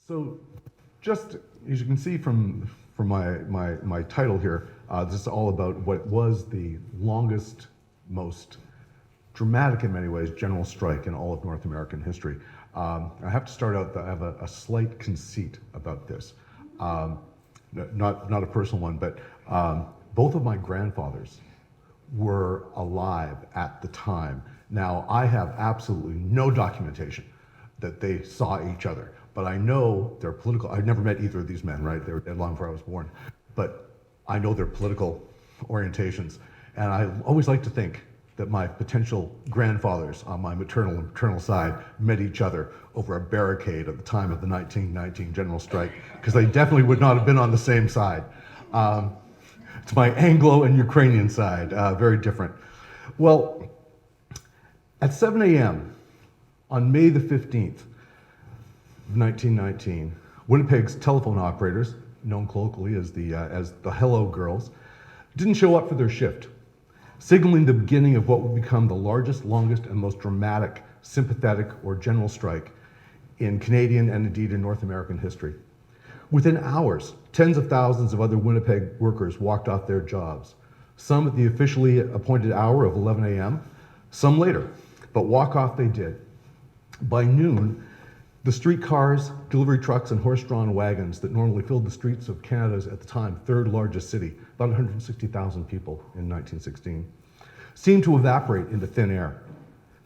So, just as you can see from my title here, this is all about what was the longest, most dramatic in many ways, general strike in all of North American history. I have to start out that I have a slight conceit about this. Not a personal one, but both of my grandfathers were alive at the time. Now, I have absolutely no documentation that they saw each other, but I know their political, I've never met either of these men, right? They were dead long before I was born, but I know their political orientations. And I always like to think that my potential grandfathers on my maternal and paternal side met each other over a barricade at the time of the 1919 general strike, because they definitely would not have been on the same side. It's my Anglo and Ukrainian side, very different. Well, at 7 a.m. on May the 15th, 1919, Winnipeg's telephone operators, known colloquially as the Hello Girls, didn't show up for their shift, signaling the beginning of what would become the largest, longest, and most dramatic sympathetic or general strike in Canadian and indeed in North American history. Within hours, tens of thousands of other Winnipeg workers walked off their jobs, some at the officially appointed hour of 11 a.m., some later, but walk off they did. By noon, the streetcars, delivery trucks, and horse-drawn wagons that normally filled the streets of Canada's, at the time, third largest city, about 160,000 people in 1916, seemed to evaporate into thin air.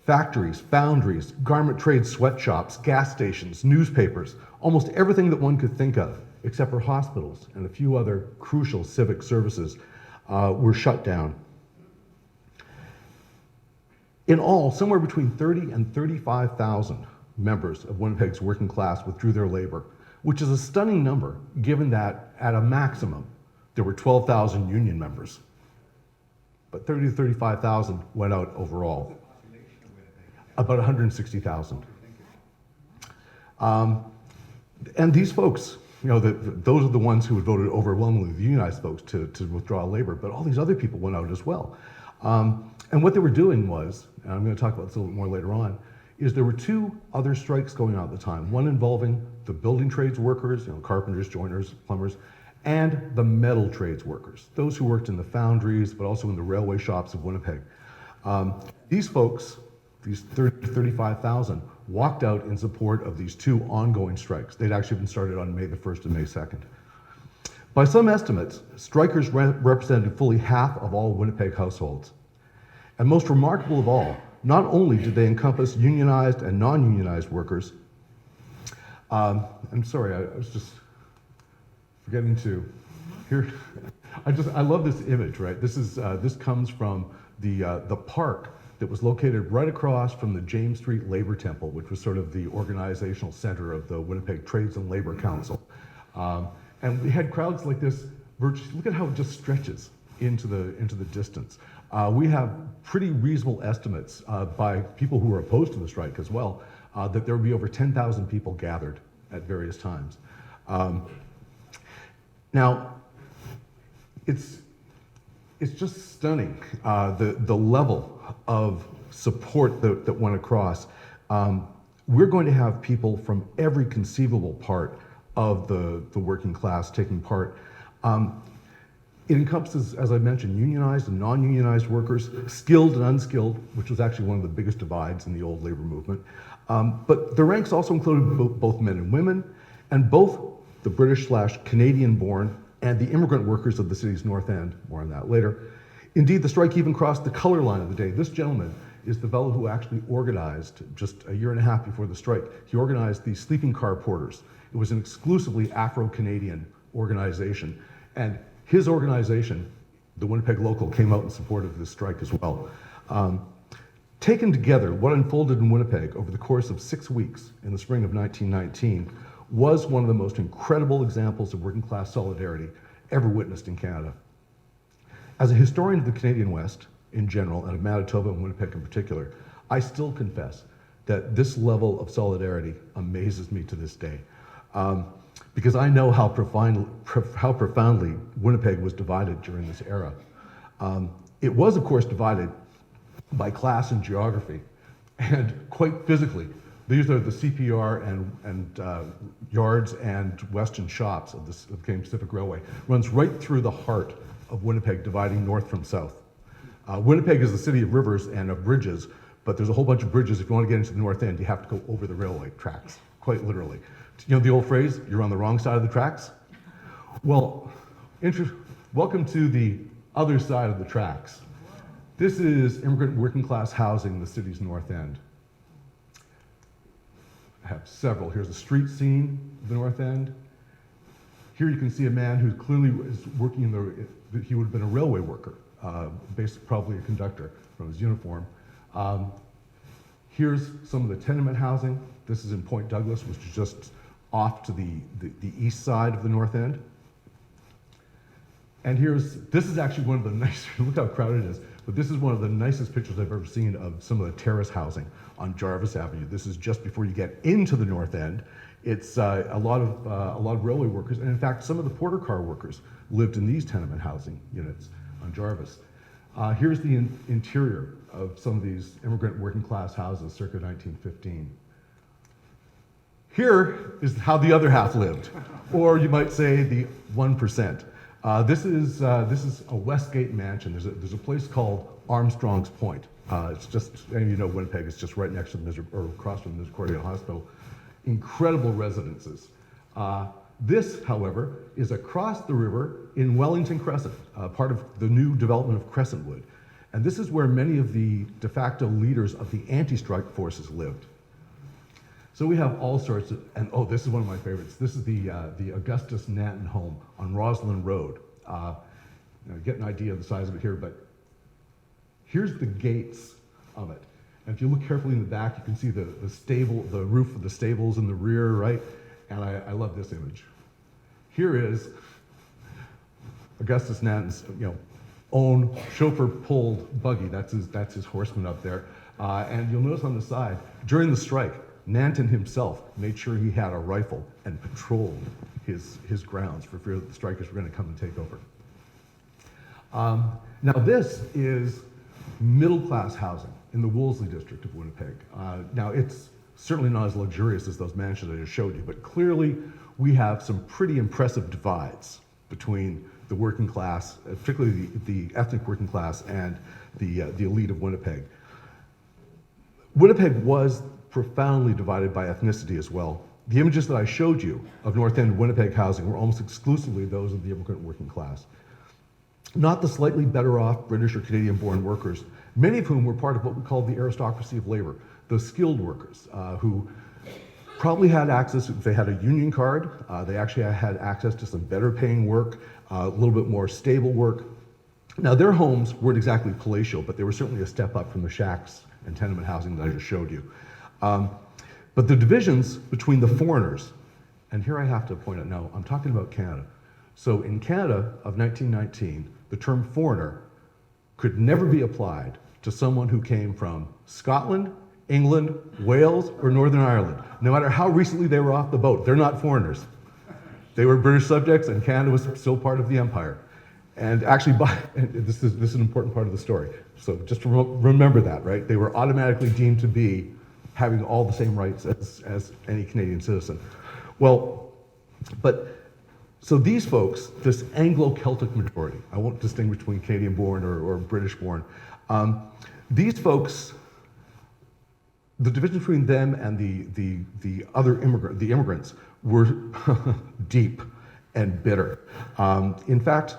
Factories, foundries, garment trade sweatshops, gas stations, newspapers, almost everything that one could think of, except for hospitals and a few other crucial civic services, were shut down. In all, somewhere between 30 and 35,000 members of Winnipeg's working class withdrew their labor, which is a stunning number given that at a maximum there were 12,000 union members. But 30 to 35,000 went out overall. About 160,000. And these folks, you know, those are the ones who had voted overwhelmingly, the unionized folks, to withdraw labor, but all these other people went out as well. And what they were doing was, and I'm going to talk about this a little bit more later on, is there were two other strikes going on at the time, one involving the building trades workers, you know, carpenters, joiners, plumbers, and the metal trades workers, those who worked in the foundries, but also in the railway shops of Winnipeg. These folks, these 30 to 35,000, walked out in support of these two ongoing strikes. They'd actually been started on May the 1st and May 2nd. By some estimates, strikers represented fully half of all Winnipeg households. And most remarkable of all, not only did they encompass unionized and non-unionized workers, I'm sorry, I was just forgetting to, here, I love this image, right? This comes from the park that was located right across from the James Street Labor Temple, which was sort of the organizational center of the Winnipeg Trades and Labor Council. And we had crowds like this, look at how it just stretches into the distance. We have pretty reasonable estimates by people who are opposed to the strike as well, that there would be over 10,000 people gathered at various times. Now, it's just stunning, the level of support that went across. We're going to have people from every conceivable part of the working class taking part. It encompasses, as I mentioned, unionized and non-unionized workers, skilled and unskilled, which was actually one of the biggest divides in the old labor movement. But the ranks also included both men and women, and both the British/Canadian-born and the immigrant workers of the city's North End. More on that later. Indeed, the strike even crossed the color line of the day. This gentleman is the fellow who actually organized, just a year and a half before the strike, he organized the sleeping car porters. It was an exclusively Afro-Canadian organization. And his organization, the Winnipeg Local, came out in support of this strike as well. Taken together, what unfolded in Winnipeg over the course of 6 weeks in the spring of 1919 was one of the most incredible examples of working class solidarity ever witnessed in Canada. As a historian of the Canadian West in general, and of Manitoba and Winnipeg in particular, I still confess that this level of solidarity amazes me to this day. Because I know how profoundly Winnipeg was divided during this era. It was, of course, divided by class and geography, and quite physically. These are the CPR and yards and Weston shops of the Canadian Pacific Railway. Runs right through the heart of Winnipeg, dividing north from south. Winnipeg is the city of rivers and of bridges, but there's a whole bunch of bridges. If you want to get into the north end, you have to go over the railway tracks, quite literally. You know the old phrase, you're on the wrong side of the tracks? Well, welcome to the other side of the tracks. This is immigrant working class housing in the city's north end. I have several. Here's a street scene of the north end. Here you can see a man who clearly is working he would have been a railway worker, basically probably a conductor from his uniform. Here's some of the tenement housing. This is in Point Douglas, which is just off to the east side of the north end. And this is actually one of the nicer, look how crowded it is, but this is one of the nicest pictures I've ever seen of some of the terrace housing on Jarvis Avenue. This is just before you get into the north end. It's a lot of railway workers, and in fact, some of the porter car workers lived in these tenement housing units on Jarvis. Here's the interior of some of these immigrant working class houses circa 1915. Here is how the other half lived, or you might say the 1%. This is a Westgate mansion. There's a place called Armstrong's Point. It's just, and you know Winnipeg is just right next to or across from the Misericordia Hospital. Incredible residences. This, however, is across the river in Wellington Crescent, part of the new development of Crescentwood. And this is where many of the de facto leaders of the anti-strike forces lived. So we have all sorts of, and oh, this is one of my favorites. This is the Augustus Nanton home on Roslyn Road. Get an idea of the size of it here, but here's the gates of it. And if you look carefully in the back, you can see the roof of the stables in the rear, right? And I love this image. Here is Augustus Nanton's, own chauffeur-pulled buggy. That's his horseman up there. And you'll notice on the side, during the strike, Nanton himself made sure he had a rifle and patrolled his grounds for fear that the strikers were going to come and take over. Now this is middle-class housing in the Wolseley district of Winnipeg. Now it's certainly not as luxurious as those mansions I just showed you, but clearly we have some pretty impressive divides between the working class, particularly the ethnic working class, and the elite of Winnipeg. Winnipeg was profoundly divided by ethnicity as well. The images that I showed you of North End Winnipeg housing were almost exclusively those of the immigrant working class. Not the slightly better off British or Canadian-born workers, many of whom were part of what we call the aristocracy of labor, the skilled workers who probably had access, if they had a union card, they actually had access to some better paying work, a little bit more stable work. Now their homes weren't exactly palatial, but they were certainly a step up from the shacks and tenement housing that I just showed you. But the divisions between the foreigners, and here I have to point out, now I'm talking about Canada. So in Canada of 1919, the term foreigner could never be applied to someone who came from Scotland, England, Wales, or Northern Ireland. No matter how recently they were off the boat, they're not foreigners. They were British subjects, and Canada was still part of the empire. And actually, this is an important part of the story. So just remember that, right? They were automatically deemed to be having all the same rights as any Canadian citizen. Well, so these folks, this Anglo-Celtic majority, I won't distinguish between Canadian-born or British-born, these folks, the division between them and the immigrants were deep and bitter. In fact,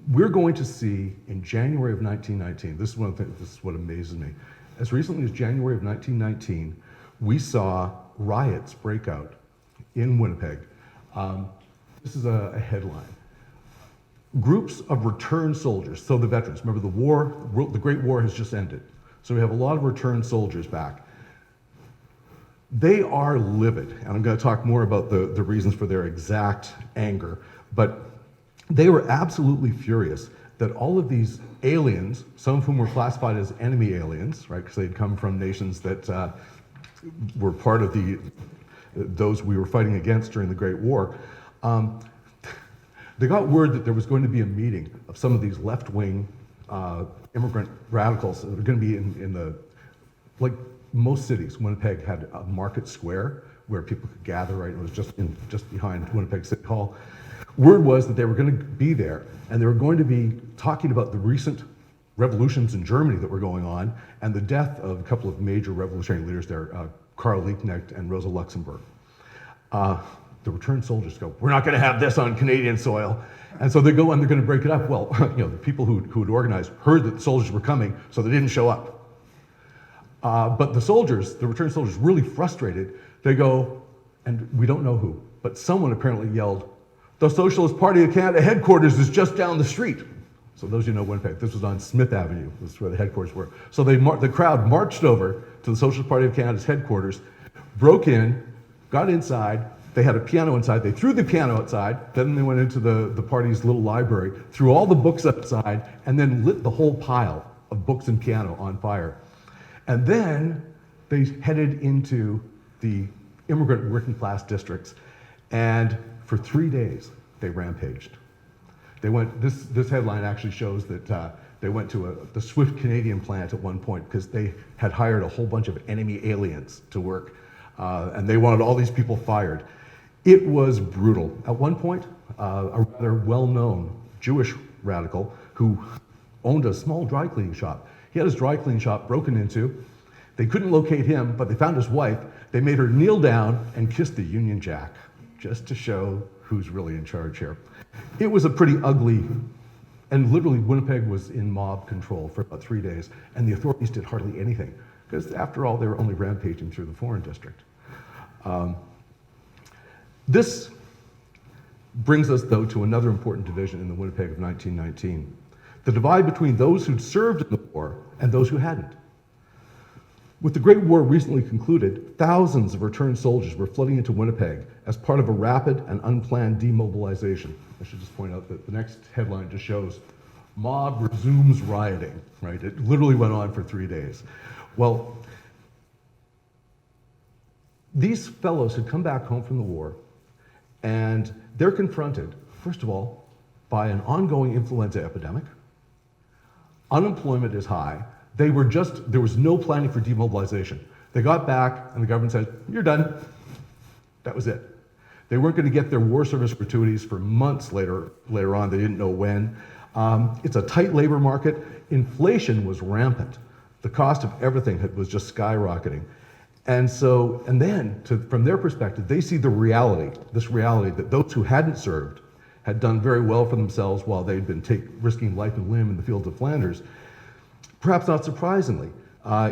we're going to see in January of 1919, this is what amazes me. As recently as January of 1919, we saw riots break out in Winnipeg. This is a headline. Groups of returned soldiers, so the veterans, remember the Great War has just ended. So we have a lot of returned soldiers back. They are livid, and I'm going to talk more about the reasons for their exact anger, but they were absolutely furious that all of these aliens, some of whom were classified as enemy aliens, right, because they'd come from nations that were part of those we were fighting against during the Great War, they got word that there was going to be a meeting of some of these left-wing immigrant radicals that are going to be in the, like most cities, Winnipeg had a market square where people could gather, right? It was just behind Winnipeg City Hall. Word was that they were going to be there, and they were going to be talking about the recent revolutions in Germany that were going on, and the death of a couple of major revolutionary leaders there, Karl Liebknecht and Rosa Luxemburg. The returned soldiers go, we're not going to have this on Canadian soil. And so they go and they're going to break it up. Well, the people who had organized heard that the soldiers were coming, so they didn't show up. But the returned soldiers, really frustrated, they go, and we don't know who, but someone apparently yelled, the Socialist Party of Canada headquarters is just down the street. So those of you know Winnipeg, this was on Smith Avenue, this is where the headquarters were. So the crowd marched over to the Socialist Party of Canada's headquarters, broke in, got inside, they had a piano inside, they threw the piano outside, then they went into the party's little library, threw all the books outside, and then lit the whole pile of books and piano on fire. And then they headed into the immigrant working class districts, and for 3 days they rampaged. They went. This headline actually shows that they went to the Swift Canadian plant at one point because they had hired a whole bunch of enemy aliens to work, and they wanted all these people fired. It was brutal. At one point, a rather well-known Jewish radical who owned a small dry cleaning shop. He had his dry cleaning shop broken into. They couldn't locate him, but they found his wife. They made her kneel down and kiss the Union Jack, just to show who's really in charge here. It was a pretty ugly, and literally Winnipeg was in mob control for about 3 days, and the authorities did hardly anything, because after all, they were only rampaging through the foreign district. This brings us, though, to another important division in the Winnipeg of 1919, the divide between those who'd served in the war and those who hadn't. With the Great War recently concluded, thousands of returned soldiers were flooding into Winnipeg as part of a rapid and unplanned demobilization. I should just point out that the next headline just shows, mob resumes rioting, right? It literally went on for 3 days. Well, these fellows had come back home from the war, and they're confronted, first of all, by an ongoing influenza epidemic. Unemployment is high. There was no planning for demobilization. They got back and the government said, you're done. That was it. They weren't going to get their war service gratuities for months later on. They didn't know when. It's a tight labor market. Inflation was rampant. The cost of everything was just skyrocketing. And then from their perspective, they see this reality that those who hadn't served had done very well for themselves while they'd been risking life and limb in the fields of Flanders. Perhaps not surprisingly,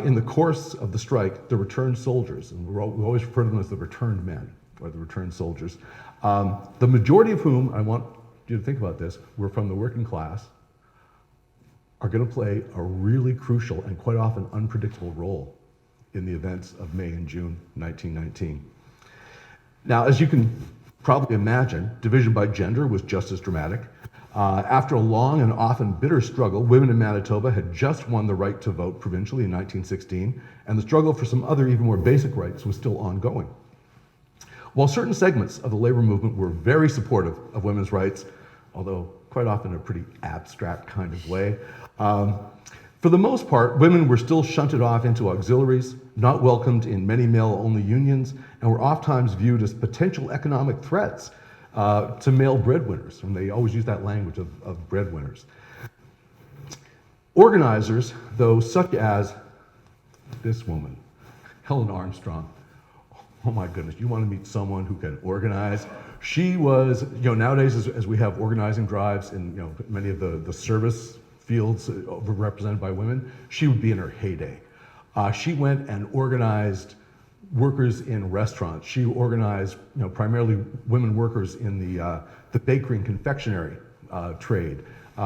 in the course of the strike, the returned soldiers, and we always refer to them as the returned men, or the returned soldiers, the majority of whom, I want you to think about this, were from the working class, are going to play a really crucial and quite often unpredictable role in the events of May and June 1919. Now, as you can probably imagine, division by gender was just as dramatic. After a long and often bitter struggle, women in Manitoba had just won the right to vote provincially in 1916, and the struggle for some other even more basic rights was still ongoing. While certain segments of the labor movement were very supportive of women's rights, although quite often in a pretty abstract kind of way, for the most part, women were still shunted off into auxiliaries, not welcomed in many male-only unions, and were oftentimes viewed as potential economic threats to male breadwinners, and they always use that language of breadwinners. Organizers, though, such as this woman, Helen Armstrong. Oh my goodness, you want to meet someone who can organize? She was, nowadays as we have organizing drives in many of the service fields represented by women, she would be in her heyday. She went and organized workers in restaurants. She organized, primarily women workers in the bakery and confectionery trade.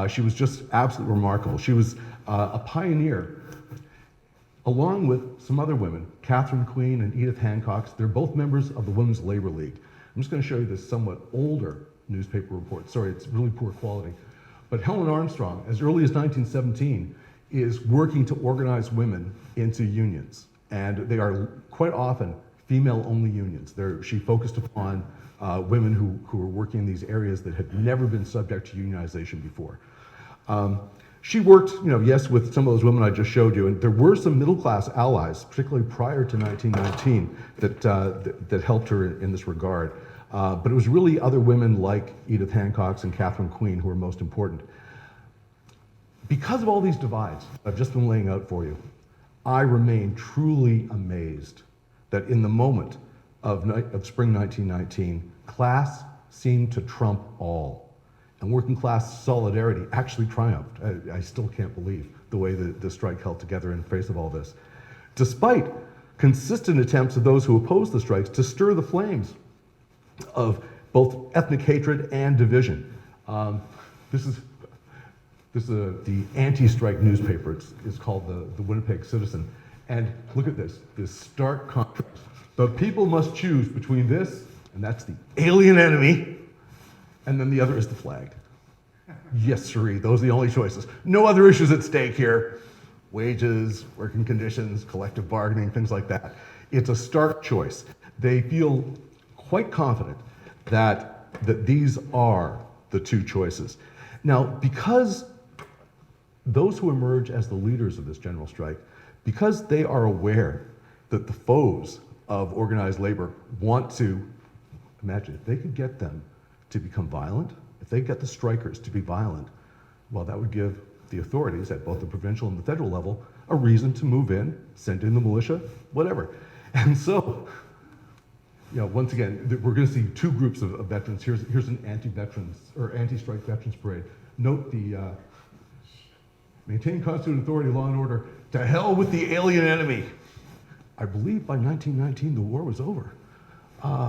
She was just absolutely remarkable. She was a pioneer, along with some other women, Catherine Queen and Edith Hancock. They're both members of the Women's Labor League. I'm just going to show you this somewhat older newspaper report. Sorry, it's really poor quality. But Helen Armstrong, as early as 1917, is working to organize women into unions. And they are quite often female-only unions. She focused upon women who were working in these areas that had never been subject to unionization before. She worked, yes, with some of those women I just showed you, and there were some middle-class allies, particularly prior to 1919, that helped her in this regard. But it was really other women like Edith Hancock and Catherine Queen who were most important. Because of all these divides I've just been laying out for you, I remain truly amazed that in the moment of spring 1919, class seemed to trump all. And working class solidarity actually triumphed. I still can't believe the way the strike held together in the face of all this. Despite consistent attempts of those who opposed the strikes to stir the flames of both ethnic hatred and division. This is the anti-strike newspaper. It's called the Winnipeg Citizen. And look at this stark contrast. The people must choose between this, and that's the alien enemy, and then the other is the flag. Yes, sirree, those are the only choices. No other issues at stake here. Wages, working conditions, collective bargaining, things like that. It's a stark choice. They feel quite confident that these are the two choices. Now, because those who emerge as the leaders of this general strike, because they are aware that the foes of organized labor want to, imagine, if they could get them to become violent, if they get the strikers to be violent, well, that would give the authorities at both the provincial and the federal level a reason to move in, send in the militia, whatever. And so, once again, we're going to see two groups of veterans. Here's an anti-veterans or anti-strike veterans parade. Note the maintain constitutional authority, law and order. To hell with the alien enemy. I believe by 1919 the war was over.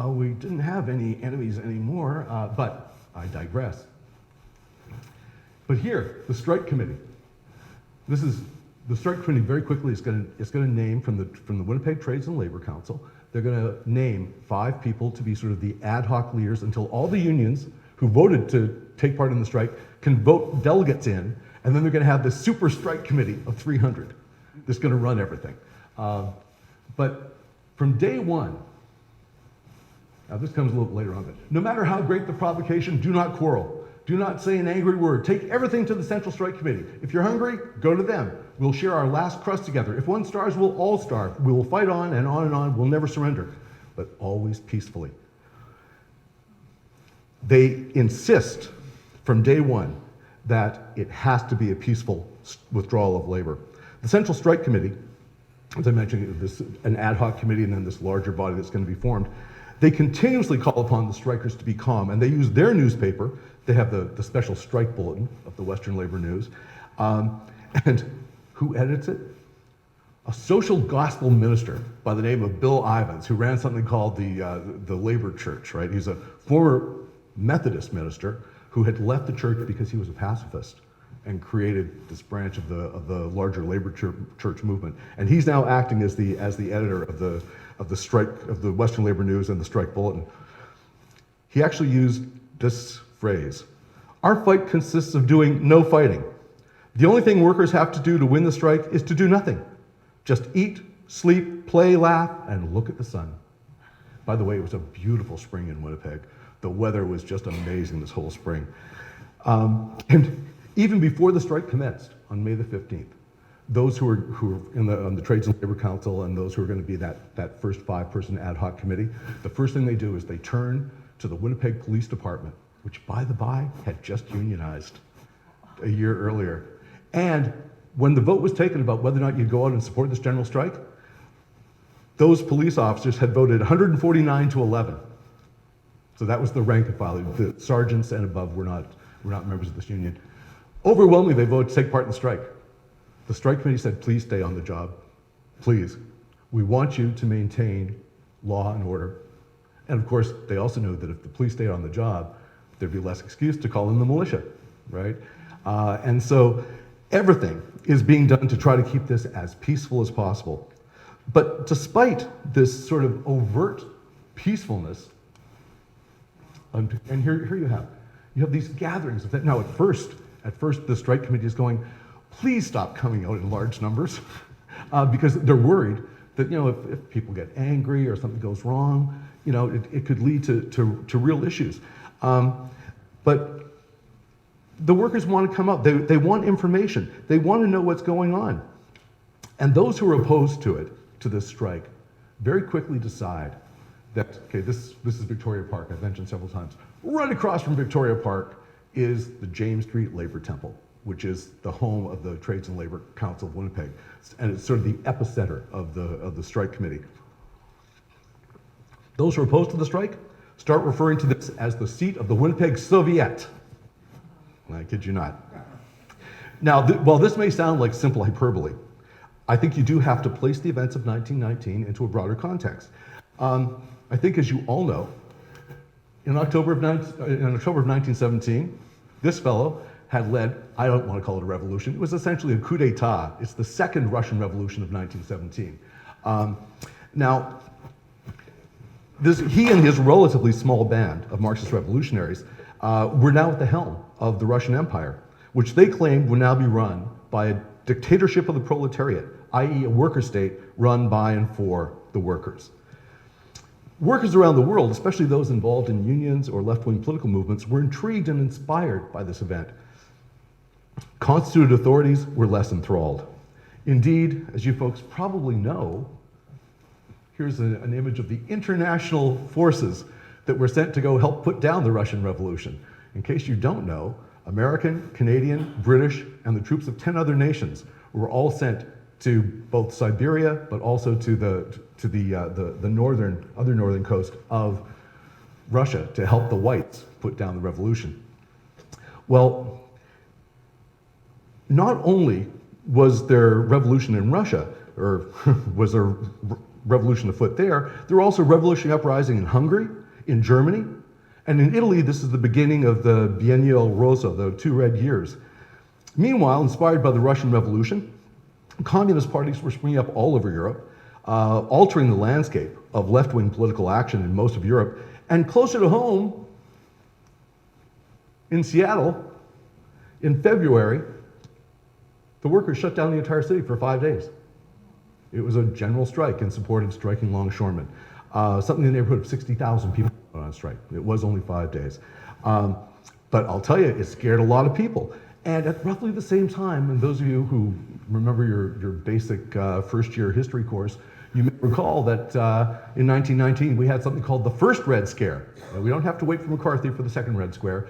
We didn't have any enemies anymore, but I digress. But here, the strike committee. This is the strike committee. Very quickly, it's going to name from the Winnipeg Trades and Labor Council. They're going to name 5 people to be sort of the ad hoc leaders until all the unions who voted to take part in the strike can vote delegates in, and then they're going to have this super strike committee of 300 that's going to run everything. But from day one, now this comes a little later on, but no matter how great the provocation, do not quarrel. Do not say an angry word. Take everything to the Central Strike Committee. If you're hungry, go to them. We'll share our last crust together. If one starves, we'll all starve. We will fight on and on and on. We'll never surrender, but always peacefully. They insist from day one that it has to be a peaceful withdrawal of labor. The Central Strike Committee, as I mentioned, an ad hoc committee and then this larger body that's going to be formed, they continuously call upon the strikers to be calm, and they use their newspaper. They have the special strike bulletin of the Western Labor News. And who edits it? A social gospel minister by the name of Bill Ivins, who ran something called the Labor Church, right? He's a former Methodist minister who had left the church because he was a pacifist and created this branch of the larger labor church movement. And he's now acting as the editor of the strike, of the Western Labor News and the strike bulletin. He actually used this phrase: our fight consists of doing no fighting. The only thing workers have to do to win the strike is to do nothing. Just eat, sleep, play, laugh, and look at the sun. By the way, it was a beautiful spring in Winnipeg. The weather was just amazing this whole spring. And even before the strike commenced on May the 15th, those who were on the Trades and Labor Council and those who are going to be that first 5-person ad hoc committee, the first thing they do is they turn to the Winnipeg Police Department, which, by the by, had just unionized a year earlier. And when the vote was taken about whether or not you'd go out and support this general strike, those police officers had voted 149 to 11. So that was the rank and file. The sergeants and above were not members of this union. Overwhelmingly, they voted to take part in the strike. The strike committee said, please stay on the job. Please. We want you to maintain law and order. And of course, they also knew that if the police stayed on the job, there'd be less excuse to call in the militia, right? And so everything is being done to try to keep this as peaceful as possible. But despite this sort of overt peacefulness, and here you have these gatherings of that. Now, at first, the strike committee is going, please stop coming out in large numbers, because they're worried that, if people get angry or something goes wrong, it could lead to real issues. But The workers want to come out. They want information. They want to know what's going on. And those who are opposed to it, to this strike, very quickly decide that, okay, this is Victoria Park, I've mentioned several times. Right across from Victoria Park is the James Street Labor Temple, which is the home of the Trades and Labor Council of Winnipeg. And it's sort of the epicenter of the strike committee. Those who are opposed to the strike start referring to this as the seat of the Winnipeg Soviet. I kid you not. Now, while this may sound like simple hyperbole, I think you do have to place the events of 1919 into a broader context. I think, as you all know, in October of 1917, this fellow had led, I don't want to call it a revolution, it was essentially a coup d'etat. It's the second Russian Revolution of 1917. Now, he and his relatively small band of Marxist revolutionaries were now at the helm of the Russian Empire, which they claimed would now be run by a dictatorship of the proletariat, i.e. a worker state run by and for the workers. Workers around the world, especially those involved in unions or left-wing political movements, were intrigued and inspired by this event. Constituted authorities were less enthralled. Indeed, as you folks probably know, here's an image of the international forces that were sent to go help put down the Russian Revolution. In case you don't know, American, Canadian, British, and the troops of 10 other nations were all sent to both Siberia, but also to the other northern coast of Russia to help the whites put down the revolution. Well, not only was there revolution in Russia, or was there revolution afoot there were also revolutionary uprising in Hungary, in Germany, and in Italy. This is the beginning of the Biennio Rosa, the 2 red years. Meanwhile, inspired by the Russian Revolution, communist parties were springing up all over Europe, altering the landscape of left-wing political action in most of Europe. And closer to home, in Seattle, in February, the workers shut down the entire city for 5 days. It was a general strike in support of striking longshoremen. Something in the neighborhood of 60,000 people went on strike. It was only 5 days. But I'll tell you, it scared a lot of people. And at roughly the same time, and those of you who remember your basic first-year history course, you may recall that in 1919 we had something called the First Red Scare. Now, we don't have to wait for McCarthy for the Second Red Scare.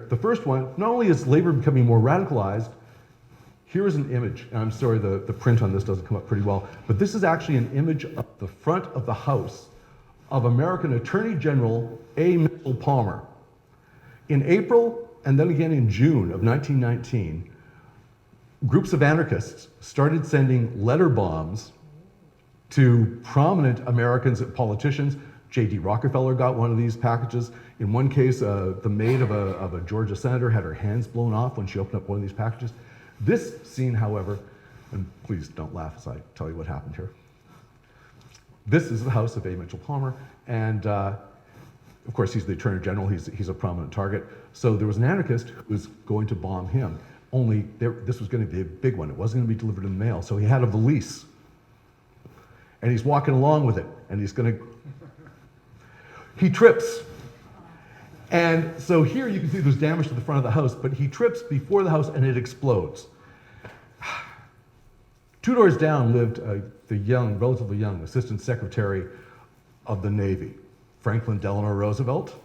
The first one, not only is labor becoming more radicalized, here is an image, and I'm sorry the print on this doesn't come up pretty well, but this is actually an image of the front of the House of American Attorney General A. Mitchell Palmer. In April and then again in June of 1919, groups of anarchists started sending letter bombs to prominent Americans, politicians. J.D. Rockefeller got one of these packages. In one case, the maid of a Georgia senator had her hands blown off when she opened up one of these packages. This scene, however, and please don't laugh as I tell you what happened here. This is the house of A. Mitchell Palmer, and of course he's the Attorney General, he's a prominent target. So there was an anarchist who was going to bomb him, only this was going to be a big one. It wasn't going to be delivered in the mail, so he had a valise. And he's walking along with it, and he trips. And so here you can see there's damage to the front of the house, but he trips before the house and it explodes. 2 doors down lived the relatively young Assistant Secretary of the Navy, Franklin Delano Roosevelt.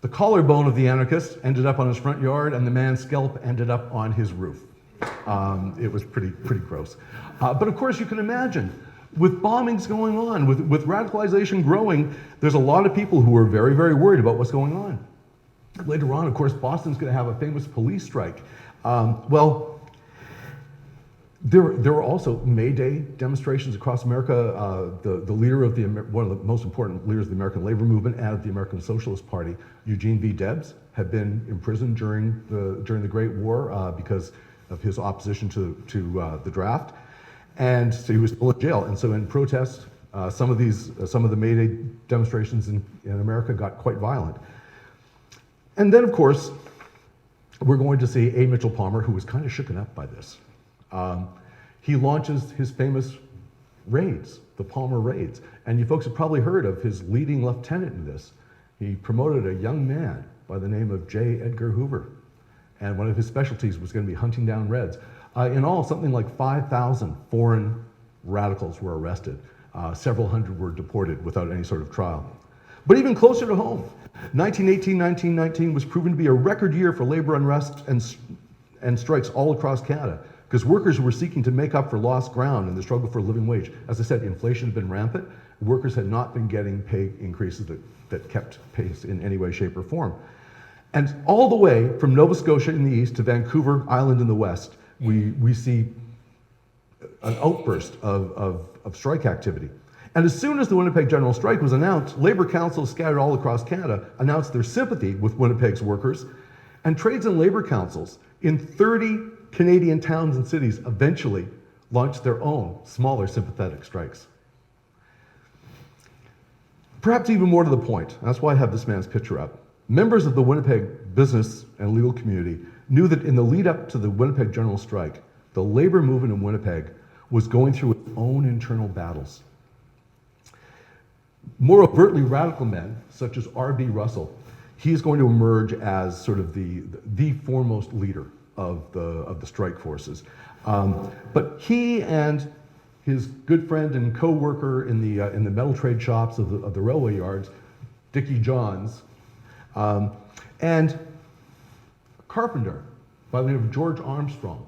The collarbone of the anarchist ended up on his front yard, and the man's scalp ended up on his roof. It was pretty gross. But of course, you can imagine, with bombings going on, with radicalization growing, there's a lot of people who are very, very worried about what's going on. Later on, of course, Boston's going to have a famous police strike. There were also May Day demonstrations across America. The leader of one of the most important leaders of the American labor movement and of the American Socialist Party, Eugene V. Debs, had been imprisoned during the Great War because of his opposition to the draft. And so he was still in jail. And so in protest, some of the May Day demonstrations in America got quite violent. And then, of course, we're going to see A. Mitchell Palmer, who was kind of shooken up by this. He launches his famous raids, the Palmer raids. And you folks have probably heard of his leading lieutenant in this. He promoted a young man by the name of J. Edgar Hoover. and one of his specialties was going to be hunting down Reds. In all, something like 5,000 foreign radicals were arrested. Several hundred were deported without any sort of trial. But even closer to home, 1918-1919 was proven to be a record year for labor unrest and strikes all across Canada, because workers were seeking to make up for lost ground in the struggle for a living wage. As I said, inflation had been rampant. Workers had not been getting pay increases that kept pace in any way, shape, or form. And all the way from Nova Scotia in the east to Vancouver Island in the west, we see an outburst of strike activity. And as soon as the Winnipeg General Strike was announced, labor councils scattered all across Canada announced their sympathy with Winnipeg's workers, and trades and labor councils in 30 Canadian towns and cities eventually launched their own smaller sympathetic strikes. Perhaps even more to the point, that's why I have this man's picture up, members of the Winnipeg business and legal community knew that in the lead up to the Winnipeg General Strike, the labor movement in Winnipeg was going through its own internal battles. More overtly radical men, such as R.B. Russell, he is going to emerge as sort of the foremost leader of the strike forces. But he and his good friend and co-worker in the metal trade shops of the railway yards, Dickie Johns, and a carpenter by the name of George Armstrong.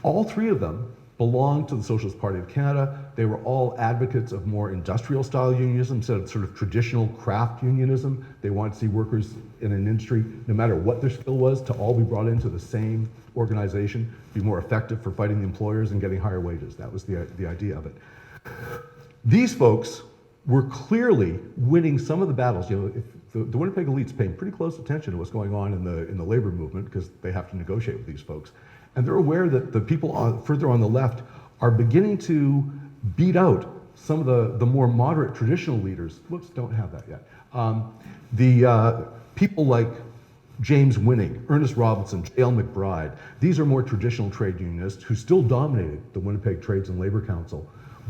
All three of them belonged to the Socialist Party of Canada. They were all advocates of more industrial style unionism instead of sort of traditional craft unionism. They wanted to see workers in an industry, no matter what their skill was, to all be brought into the same organization, be more effective for fighting the employers and getting higher wages. That was the idea of it. These folks were clearly winning some of the battles. You know, if the Winnipeg elites paying pretty close attention to what's going on in the labor movement, because they have to negotiate with these folks. And they're aware that the people further on the left are beginning to beat out some of the more moderate traditional leaders. Whoops, don't have that yet. The people like James Winning, Ernest Robinson, J.L. McBride. These are more traditional trade unionists who still dominated the Winnipeg Trades and Labor Council.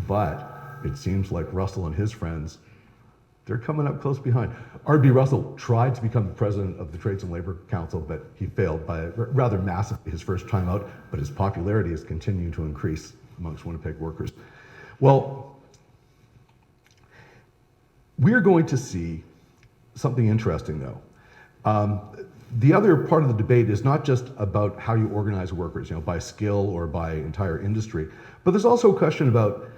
But it seems like Russell and his friends, they're coming up close behind. R.B. Russell tried to become the president of the Trades and Labor Council, but he failed by rather massively his first time out, but his popularity is continuing to increase amongst Winnipeg workers. Well, we're going to see something interesting though. The other part of the debate is not just about how you organize workers, you know, by skill or by entire industry, but there's also a question about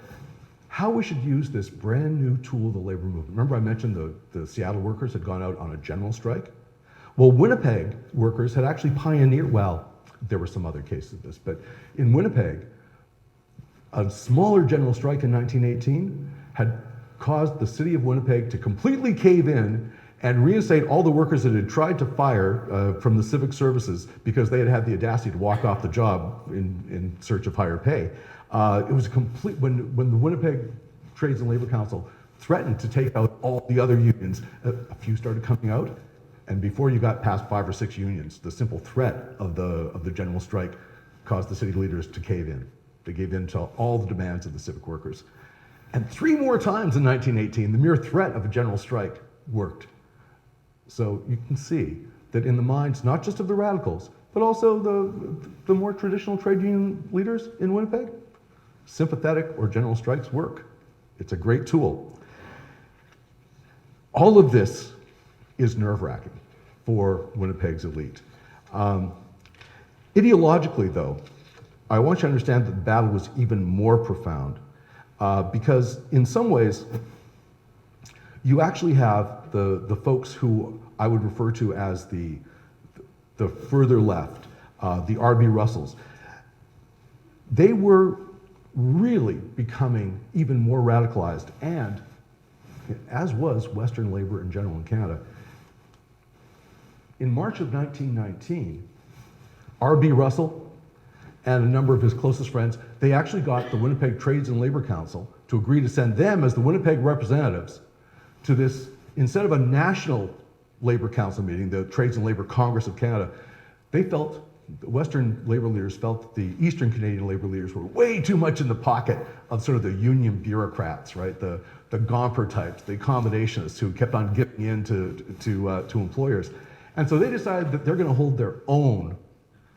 how we should use this brand new tool of the labor movement. Remember I mentioned the Seattle workers had gone out on a general strike? Well, Winnipeg workers had actually pioneered, well, there were some other cases of this, but in Winnipeg, a smaller general strike in 1918 had caused the city of Winnipeg to completely cave in and reinstate all the workers that had tried to fire from the civic services because they had had the audacity to walk off the job in search of higher pay. It was a complete, when the Winnipeg Trades and Labor Council threatened to take out all the other unions, a few started coming out, and before you got past 5 or 6 unions, the simple threat of the general strike caused the city leaders to cave in. They gave in to all the demands of the civic workers. And 3 more times in 1918, the mere threat of a general strike worked. So you can see that in the minds, not just of the radicals, but also the more traditional trade union leaders in Winnipeg, sympathetic or general strikes work. It's a great tool. All of this is nerve-wracking for Winnipeg's elite. Ideologically, though, I want you to understand that the battle was even more profound because in some ways, you actually have the folks who I would refer to as the further left, the R.B. Russells. They were really becoming even more radicalized, and as was Western labor in general in Canada. In March of 1919, R.B. Russell and a number of his closest friends, they actually got the Winnipeg Trades and Labor Council to agree to send them as the Winnipeg representatives to this, instead of a national labor council meeting, the Trades and Labor Congress of Canada, they felt, the Western labor leaders felt that the Eastern Canadian labor leaders were way too much in the pocket of sort of the union bureaucrats, right? The Gomper types, the accommodationists who kept on giving in to employers. And so they decided that they're going to hold their own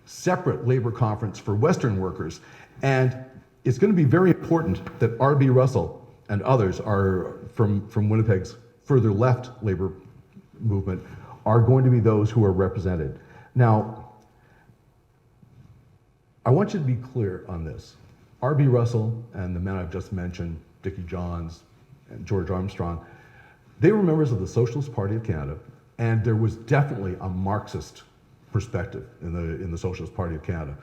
separate labor conference for Western workers. And it's going to be very important that R.B. Russell and others are from Winnipeg's further left labor movement are going to be those who are represented. Now, I want you to be clear on this. R.B. Russell and the men I've just mentioned, Dickie Johns and George Armstrong, they were members of the Socialist Party of Canada, and there was definitely a Marxist perspective in the Socialist Party of Canada.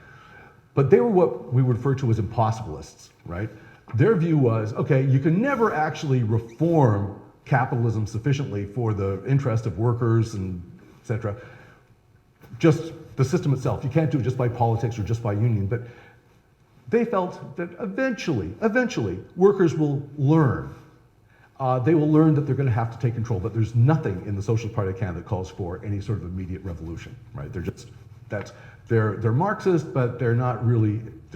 But they were what we would refer to as impossibilists, right? Their view was, okay, you can never actually reform capitalism sufficiently for the interest of workers and et cetera. Just the system itself. You can't do it just by politics or just by union. But they felt that eventually, workers will learn. They will learn that they're going to have to take control, but there's nothing in the Socialist Party of Canada that calls for any sort of immediate revolution, right? They're Marxist, but they're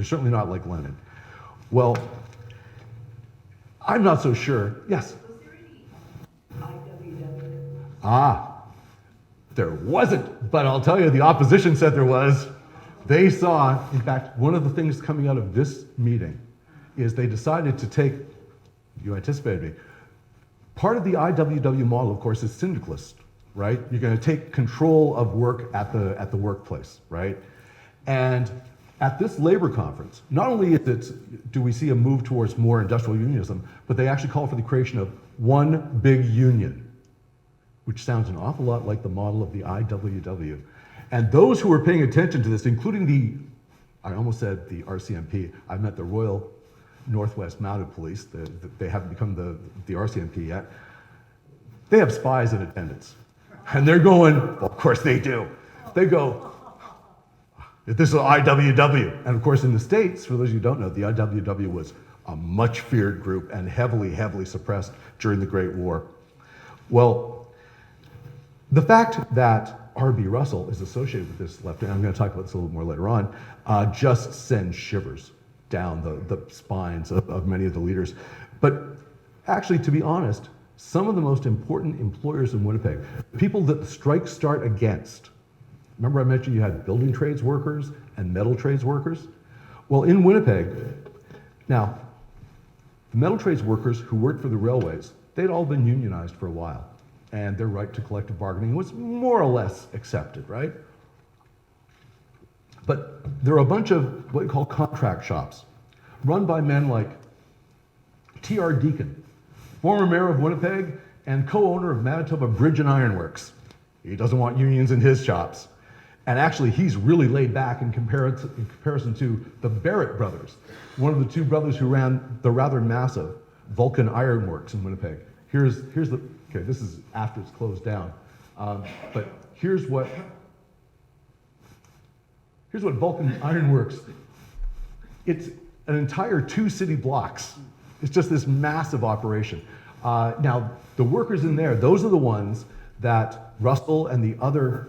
certainly not like Lenin. Well, I'm not so sure. Yes? Was there any IWW? There wasn't, but I'll tell you, the opposition said there was. They saw, in fact, one of the things coming out of this meeting is they decided to take, you anticipated me, part of the IWW model, of course, is syndicalist, right? You're going to take control of work at the workplace, right? And at this labor conference, not only do we see a move towards more industrial unionism, but they actually call for the creation of one big union, which sounds an awful lot like the model of the IWW. And those who are paying attention to this, including I almost said the RCMP, I've met the Royal Northwest Mounted Police, they haven't become the RCMP yet. They have spies in attendance. And they're going, well, of course they do. They go, this is IWW. And of course in the States, for those of you who don't know, the IWW was a much feared group and heavily suppressed during the Great War. Well, the fact that R.B. Russell is associated with this left, and I'm going to talk about this a little more later on, just sends shivers down the spines of many of the leaders. But actually, to be honest, some of the most important employers in Winnipeg, people that the strikes start against, remember I mentioned you had building trades workers and metal trades workers? Well, in Winnipeg, now, the metal trades workers who worked for the railways, they'd all been unionized for a while, and their right to collective bargaining was more or less accepted, right? But there are a bunch of what we call contract shops, run by men like T.R. Deacon, former mayor of Winnipeg and co-owner of Manitoba Bridge and Iron Works. He doesn't want unions in his shops. And actually, he's really laid back in comparison to the Barrett brothers, one of the two brothers who ran the rather massive Vulcan Iron Works in Winnipeg. Here's the, okay, this is after it's closed down. But here's what Vulcan Iron Works, it's an entire 2 city blocks. It's just this massive operation. Now, the workers in there, those are the ones that Russell and the other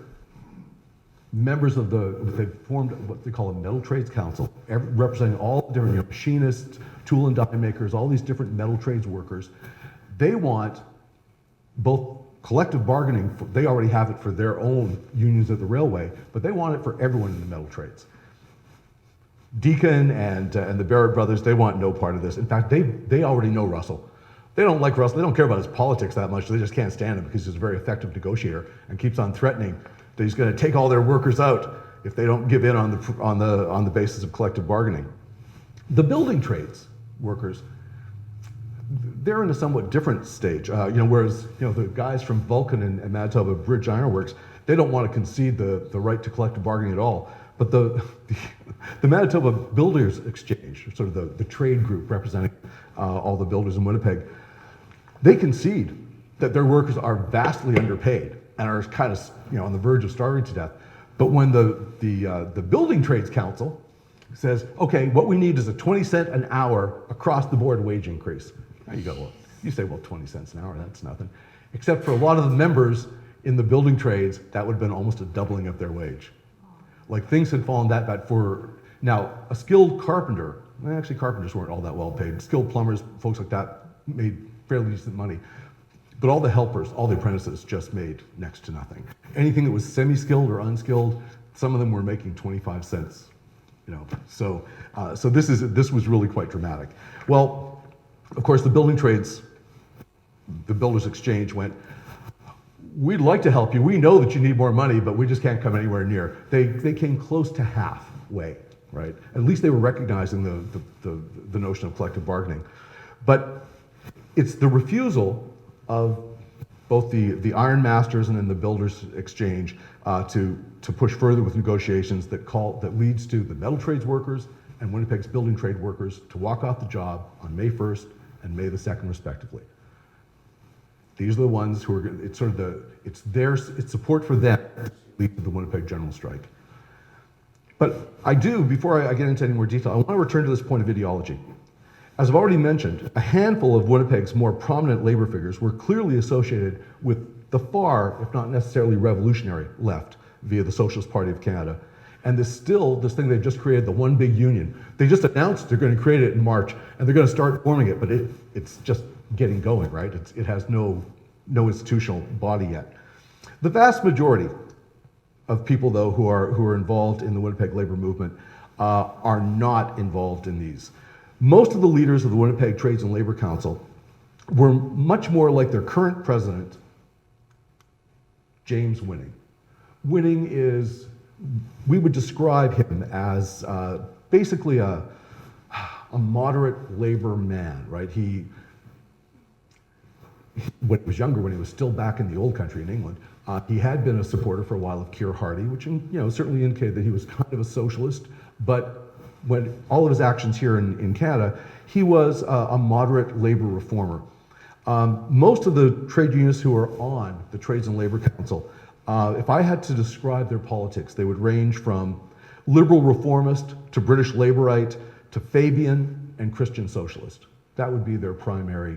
members of they formed what they call a metal trades council, representing all different machinists, tool and die makers, all these different metal trades workers. They want both collective bargaining, they already have it for their own unions at the railway, but they want it for everyone in the metal trades. Deacon and the Barrett brothers, they want no part of this. In fact, they already know Russell. They don't like Russell, they don't care about his politics that much, they just can't stand him because he's a very effective negotiator and keeps on threatening that he's going to take all their workers out if they don't give in on the basis of collective bargaining. The building trades workers, they're in a somewhat different stage. Whereas the guys from Vulcan and Manitoba Bridge Iron Works, they don't want to concede the right to collective bargaining at all. But the Manitoba Builders Exchange, sort of the trade group representing all the builders in Winnipeg, they concede that their workers are vastly underpaid and are kind of on the verge of starving to death. But when the Building Trades Council says, okay, what we need is a 20-cent an hour across the board wage increase. Now you go, well, you say, well, 20 cents an hour, that's nothing. Except for a lot of the members in the building trades, that would have been almost a doubling of their wage. Like things had fallen that bad for, now a skilled carpenter, actually carpenters weren't all that well paid, skilled plumbers, folks like that made fairly decent money. But all the helpers, all the apprentices just made next to nothing. Anything that was semi-skilled or unskilled, some of them were making 25 cents. So this was really quite dramatic. Well, of course, the building trades, the Builders Exchange went, we'd like to help you. We know that you need more money, but we just can't come anywhere near. They came close to halfway, right? At least they were recognizing the notion of collective bargaining. But it's the refusal of both the Iron Masters and then the Builders Exchange to push further with negotiations that leads to the metal trades workers and Winnipeg's building trade workers to walk off the job on May 1st and May the 2nd, respectively. These are the ones who are, it's support for them that lead to the Winnipeg general strike. But before I get into any more detail, I want to return to this point of ideology. As I've already mentioned, a handful of Winnipeg's more prominent labor figures were clearly associated with the far, if not necessarily revolutionary, left via the Socialist Party of Canada. And this thing they've just created, the One Big Union. They just announced they're going to create it in March, and they're going to start forming it, but it's just getting going, right? It has no institutional body yet. The vast majority of people, though, who are involved in the Winnipeg labor movement are not involved in these. Most of the leaders of the Winnipeg Trades and Labor Council were much more like their current president, James Winning. Winning we would describe him as basically a moderate labor man, right? When he was younger, when he was still back in the old country in England, he had been a supporter for a while of Keir Hardie, which certainly indicated that he was kind of a socialist, but when all of his actions here in Canada, he was a moderate labor reformer. Most of the trade unions who are on the Trades and Labor Council, if I had to describe their politics, they would range from liberal reformist to British Labourite to Fabian and Christian Socialist. That would be their primary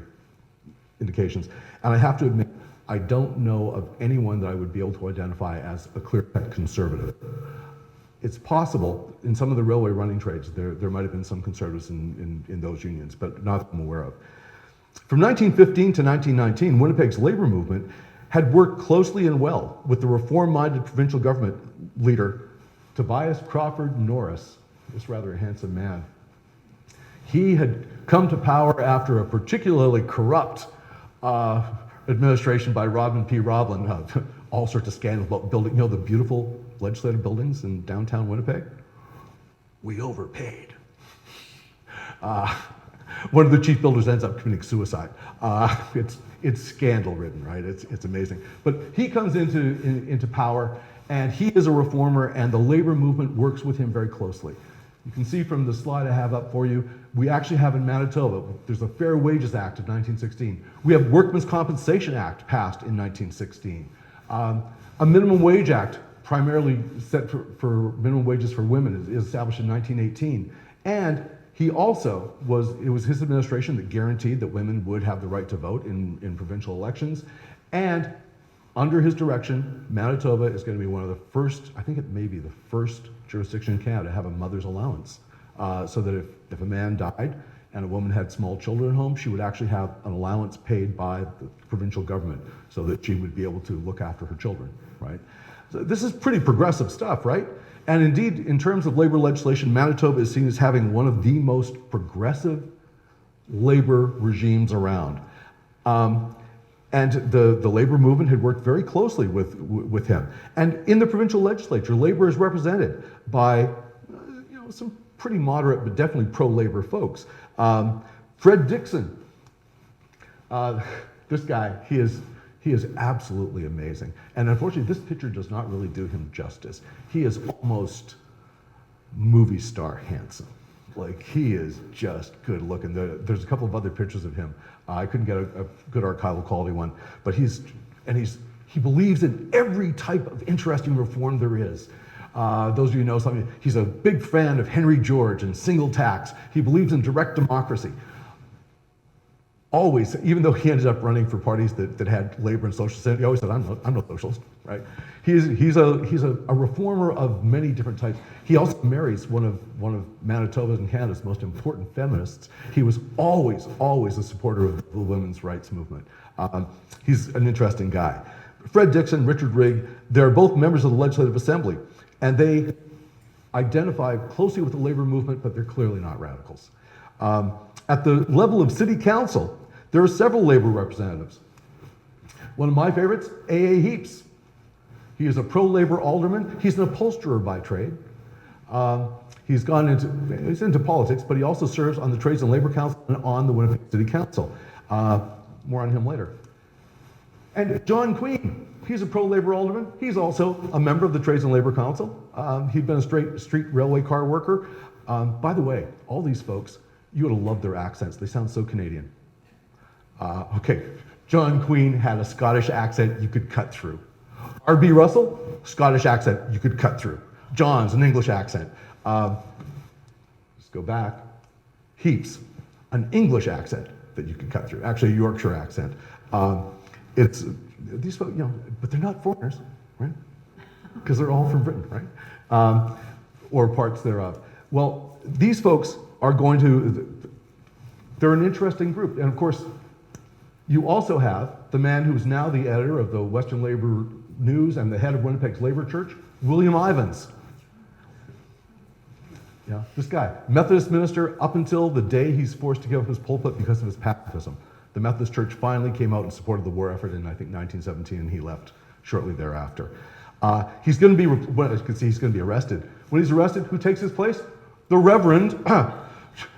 indications. And I have to admit, I don't know of anyone that I would be able to identify as a clear-cut conservative. It's possible in some of the railway running trades there might have been some conservatives in those unions, but not that I'm aware of. From 1915 to 1919, Winnipeg's labor movement had worked closely and well with the reform-minded provincial government leader, Tobias Crawford Norris, this rather handsome man. He had come to power after a particularly corrupt administration by Robin P. Roblin, all sorts of scandals about building, the beautiful legislative buildings in downtown Winnipeg. We overpaid. One of the chief builders ends up committing suicide. It's scandal-ridden, right? It's amazing. But he comes into power, and he is a reformer, and the labor movement works with him very closely. You can see from the slide I have up for you, we actually have in Manitoba, there's a Fair Wages Act of 1916. We have Workmen's Compensation Act passed in 1916. A Minimum Wage Act, primarily set for minimum wages for women, is established in 1918. And he also it was his administration that guaranteed that women would have the right to vote in provincial elections. And under his direction, Manitoba is going to be one of the first, I think it may be the first jurisdiction in Canada to have a mother's allowance. So that if a man died and a woman had small children at home, she would actually have an allowance paid by the provincial government so that she would be able to look after her children, right? So this is pretty progressive stuff, right? And indeed, in terms of labor legislation, Manitoba is seen as having one of the most progressive labor regimes around. And the labor movement had worked very closely with him. And in the provincial legislature, labor is represented by some pretty moderate but definitely pro-labor folks. Fred Dixon, this guy, he is absolutely amazing. And unfortunately, this picture does not really do him justice. He is almost movie star handsome. Like, he is just good looking. There's a couple of other pictures of him. I couldn't get a good archival quality one, but he believes in every type of interesting reform there is. Those of you who know something, he's a big fan of Henry George and single tax. He believes in direct democracy. Always, even though he ended up running for parties that had labor and socialist, he always said, I'm no socialist, right? He's a reformer of many different types. He also marries one of Manitoba's and Canada's most important feminists. He was always a supporter of the women's rights movement. He's an interesting guy. Fred Dixon, Richard Rigg, they're both members of the Legislative Assembly, and they identify closely with the labor movement, but they're clearly not radicals. At the level of city council, there are several labor representatives. One of my favorites, A.A. Heaps. He is a pro-labor alderman. He's an upholsterer by trade. He's into politics, but he also serves on the Trades and Labor Council and on the Winnipeg City Council. More on him later. And John Queen, he's a pro-labor alderman. He's also a member of the Trades and Labor Council. He'd been a street railway car worker. By the way, all these folks, you ought to love their accents. They sound so Canadian. Okay, John Queen had a Scottish accent you could cut through. R.B. Russell, Scottish accent you could cut through. John's an English accent. Let's go back. Heaps, an English accent that you could cut through. Actually, a Yorkshire accent. It's these folks, but they're not foreigners, right? Because they're all from Britain, right? Or parts thereof. Well, these folks are they're an interesting group. And of course, you also have the man who's now the editor of the Western Labor News and the head of Winnipeg's Labor Church, William Ivins. Yeah, this guy, Methodist minister up until the day he's forced to give up his pulpit because of his pacifism. The Methodist Church finally came out and supported the war effort in, I think, 1917, and he left shortly thereafter. He's going to be, well, as you can see, he's going to be arrested. When he's arrested, who takes his place? The Reverend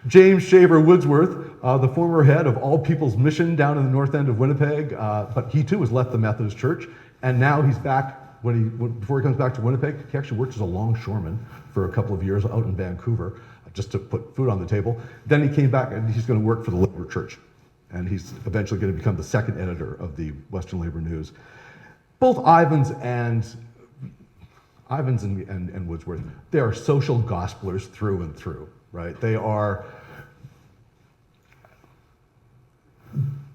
James Shaver Woodsworth, the former head of All People's Mission down in the north end of Winnipeg, but he too has left the Methodist Church, and now he's back. Before he comes back to Winnipeg, he actually worked as a longshoreman for a couple of years out in Vancouver, just to put food on the table. Then he came back and he's going to work for the Labor Church, and he's eventually going to become the second editor of the Western Labor News. Both Ivins and Woodsworth, they are social gospelers through and through, right? They are,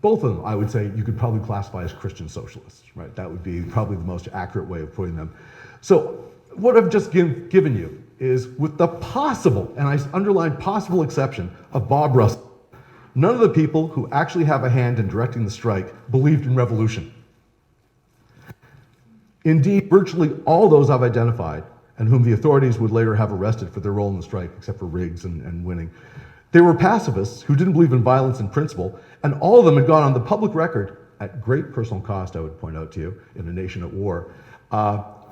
both of them, I would say, you could probably classify as Christian socialists, right? That would be probably the most accurate way of putting them. So what I've just given you is, with the possible, and I underline possible exception, of Bob Russell, none of the people who actually have a hand in directing the strike believed in revolution. Indeed, virtually all those I've identified, and whom the authorities would later have arrested for their role in the strike, except for Riggs and Winning, they were pacifists who didn't believe in violence in principle, and all of them had gone on the public record, at great personal cost, I would point out to you, in a nation at war,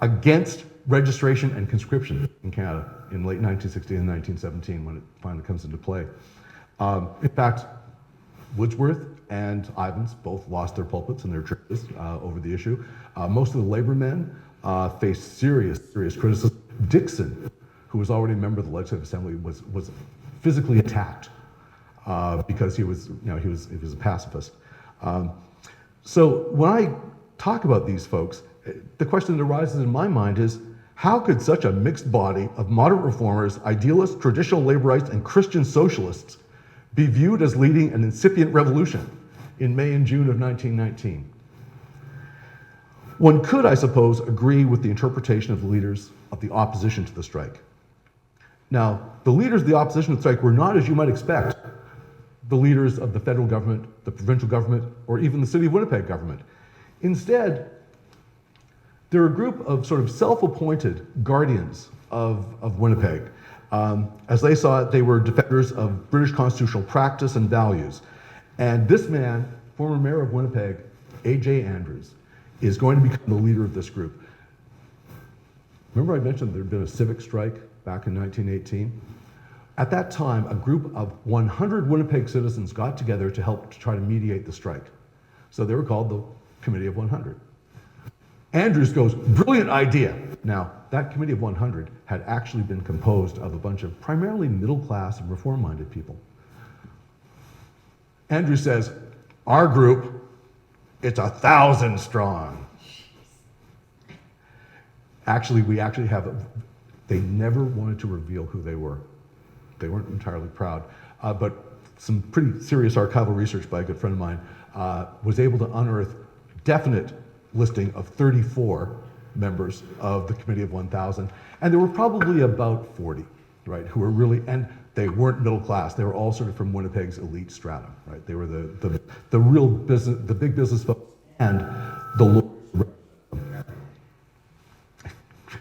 against registration and conscription in Canada in late 1916 and 1917 when it finally comes into play. In fact, Woodsworth and Ivins both lost their pulpits and their churches over the issue. Most of the labor men faced serious criticism. Dixon, who was already a member of the Legislative Assembly, was physically attacked because he was a pacifist. So when I talk about these folks, the question that arises in my mind is, how could such a mixed body of moderate reformers, idealists, traditional laborites, and Christian socialists be viewed as leading an incipient revolution in May and June of 1919? One could, I suppose, agree with the interpretation of the leaders of the opposition to the strike. Now, the leaders of the opposition to the strike were not, as you might expect, the leaders of the federal government, the provincial government, or even the city of Winnipeg government. Instead, they're a group of sort of self-appointed guardians of Winnipeg. As they saw it, they were defenders of British constitutional practice and values. And this man, former mayor of Winnipeg, A.J. Andrews, is going to become the leader of this group. Remember I mentioned there had been a civic strike back in 1918? At that time, a group of 100 Winnipeg citizens got together to try to mediate the strike. So they were called the Committee of 100. Andrews goes, brilliant idea. Now, that Committee of 100 had actually been composed of a bunch of primarily middle-class and reform-minded people. Andrews says, our group, it's 1,000 strong. Actually, they never wanted to reveal who they were. They weren't entirely proud, but some pretty serious archival research by a good friend of mine was able to unearth definite listing of 34 members of the Committee of 1,000, and there were probably about 40 right? Who were really, and they weren't middle class. They were all sort of from Winnipeg's elite strata, right? They were the real business, the big business folks, and the lawyers.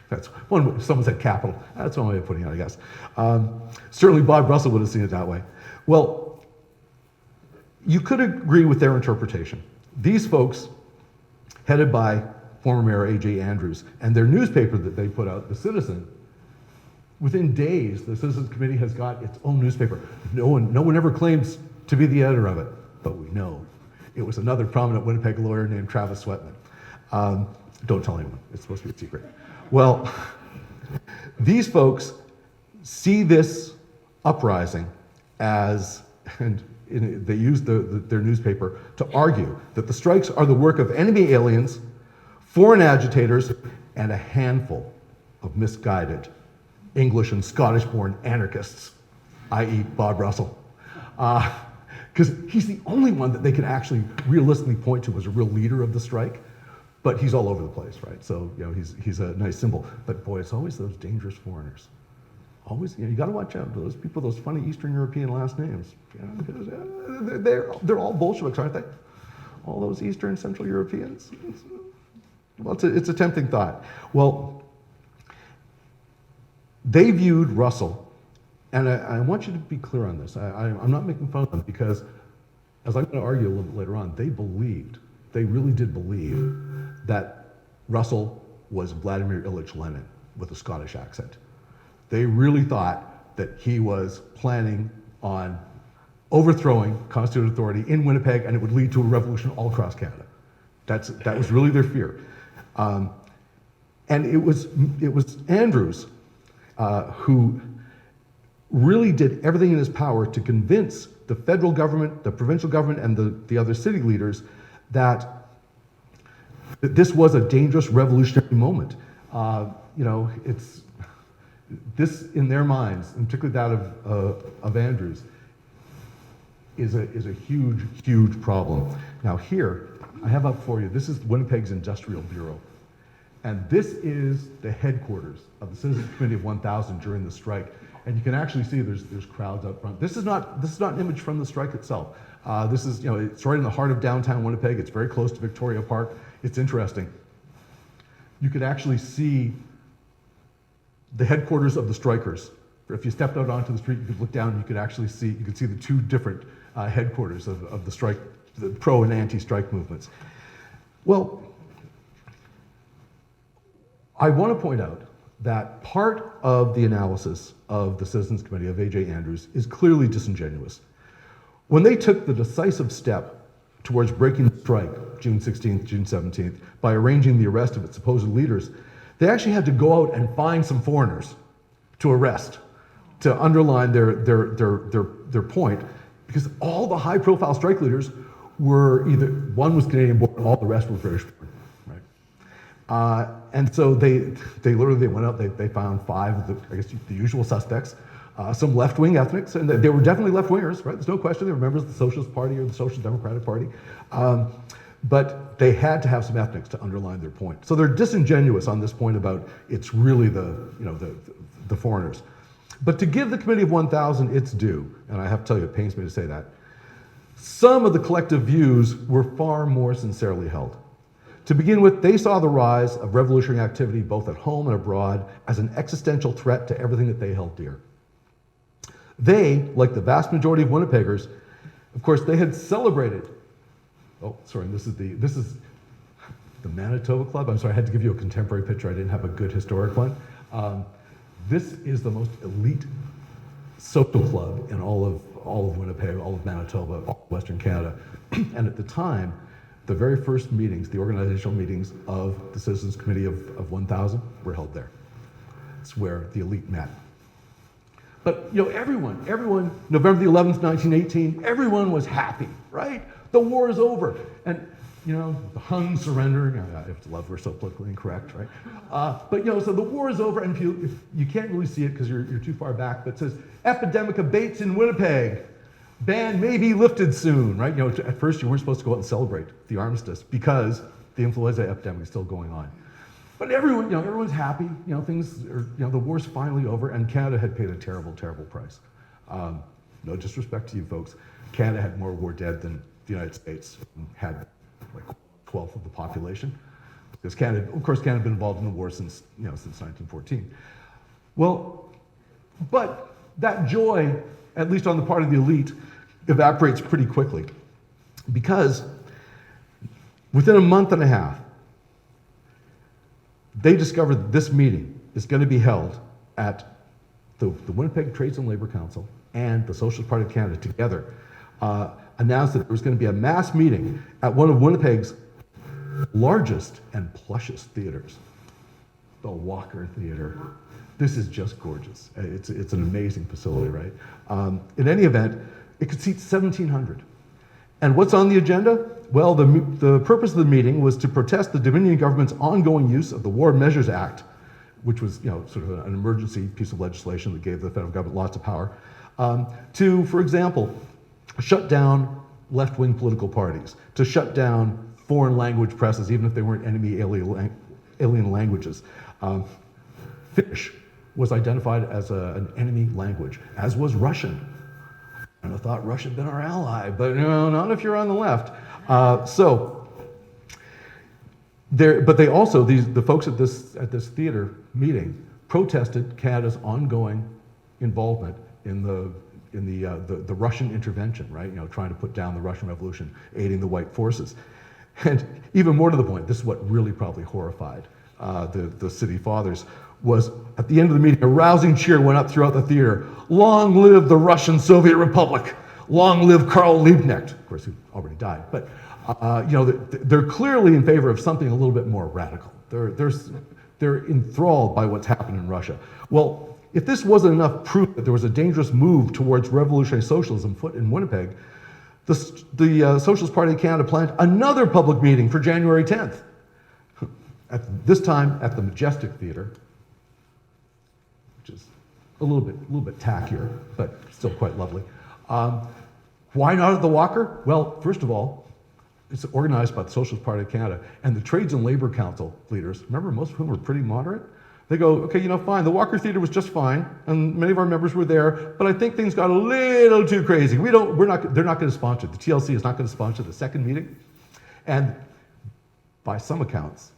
That's one. Someone said capital. That's one way of putting it, I guess. Certainly, Bob Russell would have seen it that way. Well, you could agree with their interpretation. These folks, headed by former Mayor A.J. Andrews, and their newspaper that they put out, the Citizen, within days, the Citizens Committee has got its own newspaper. No one ever claims to be the editor of it, but we know it was another prominent Winnipeg lawyer named Travis Sweatman. Don't tell anyone. It's supposed to be a secret. Well, these folks see this uprising as, and they use their newspaper to argue that the strikes are the work of enemy aliens, foreign agitators, and a handful of misguided English and Scottish-born anarchists, i.e. Bob Russell. Because he's the only one that they can actually realistically point to as a real leader of the strike. But he's all over the place, right? So, he's a nice symbol. But boy, it's always those dangerous foreigners. Always, you got to watch out for those people, those funny Eastern European last names. They're all Bolsheviks, aren't they? All those Eastern Central Europeans. Well, it's a tempting thought. Well, they viewed Russell, and I want you to be clear on this. I'm not making fun of them because, as I'm going to argue a little bit later on, they really did believe that Russell was Vladimir Ilyich Lenin with a Scottish accent. They really thought that he was planning on overthrowing constituted authority in Winnipeg, and it would lead to a revolution all across Canada. That was really their fear. And it was Andrews who really did everything in his power to convince the federal government, the provincial government, and the other city leaders that this was a dangerous revolutionary moment. It's this, in their minds, and particularly that of Andrews, is a huge, huge problem. Now here, I have up for you, this is Winnipeg's Industrial Bureau. And this is the headquarters of the Citizens Committee of 1000 during the strike. And you can actually see there's crowds up front. This is not an image from the strike itself. This is, it's right in the heart of downtown Winnipeg. It's very close to Victoria Park. It's interesting. You could actually see the headquarters of the strikers. If you stepped out onto the street, you could look down, you could see the two different headquarters of the strike, the pro and anti-strike movements. Well, I want to point out that part of the analysis of the Citizens Committee of A.J. Andrews is clearly disingenuous. When they took the decisive step towards breaking the strike, June 16th, June 17th, by arranging the arrest of its supposed leaders, they actually had to go out and find some foreigners to arrest, to underline their point, because all the high-profile strike leaders were either, one was Canadian-born, all the rest were British-born, right? And so they went out, they found 5 of the usual suspects, some left-wing ethnics, and they were definitely left-wingers, right? There's no question they were members of the Socialist Party or the Social Democratic Party. But they had to have some ethnics to underline their point. So they're disingenuous on this point about it's really the foreigners. But to give the Committee of 1000 its due, and I have to tell you, it pains me to say that, some of the collective views were far more sincerely held. To begin with, they saw the rise of revolutionary activity both at home and abroad as an existential threat to everything that they held dear. They, like the vast majority of Winnipeggers, of course, they had celebrated. Oh, sorry, this is the Manitoba Club. I'm sorry, I had to give you a contemporary picture. I didn't have a good historic one. This is the most elite social club in all of Winnipeg, all of Manitoba, all of Western Canada. And at the time, the very first meetings, the organizational meetings of the Citizens Committee of 1000 were held there. It's where the elite met. But everyone, November the 11th, 1918, everyone was happy, right? The war is over. And the Hun surrendering, I have to love we're so politically incorrect, right? But so the war is over, and if you can't really see it because you're too far back, but it says, epidemic abates in Winnipeg. Ban may be lifted soon, right? At first you weren't supposed to go out and celebrate the armistice because the influenza epidemic is still going on. But everyone's happy. Things are, the war's finally over, and Canada had paid a terrible, terrible price. No disrespect to you folks. Canada had more war dead than the United States, and had like 1/12 of the population. Because Canada had been involved in the war since 1914. Well, but that joy, at least on the part of the elite, evaporates pretty quickly. Because within a month and a half, they discovered that this meeting is going to be held at the Winnipeg Trades and Labor Council and the Socialist Party of Canada together announced that there was going to be a mass meeting at one of Winnipeg's largest and plushest theaters, the Walker Theatre. This is just gorgeous. It's an amazing facility, right? In any event, it could seat 1,700. And what's on the agenda? Well, the purpose of the meeting was to protest the Dominion government's ongoing use of the War Measures Act, which was sort of an emergency piece of legislation that gave the federal government lots of power, to, for example, shut down left-wing political parties, to shut down foreign language presses, even if they weren't enemy alien languages. Finnish was identified as an enemy language, as was Russian. I thought Russia had been our ally, but not if you're on the left. But they also, the folks at this theater meeting protested Canada's ongoing involvement in the Russian intervention, right? Trying to put down the Russian Revolution, aiding the white forces. And even more to the point, this is what really probably horrified the city fathers, was at the end of the meeting, a rousing cheer went up throughout the theater. Long live the Russian Soviet Republic. Long live Karl Liebknecht. Of course, who already died. But they're clearly in favor of something a little bit more radical. They're enthralled by what's happened in Russia. Well, if this wasn't enough proof that there was a dangerous move towards revolutionary socialism afoot in Winnipeg, the Socialist Party of Canada planned another public meeting for January 10th. This time at the Majestic Theatre, which is a little bit tackier, but still quite lovely. Why not at the Walker? Well, first of all, it's organized by the Socialist Party of Canada, and the Trades and Labor Council leaders, remember, most of whom were pretty moderate. They go, okay, fine, the Walker Theatre was just fine, and many of our members were there, but I think things got a little too crazy. They're not going to sponsor, the TLC is not going to sponsor the second meeting. And by some accounts,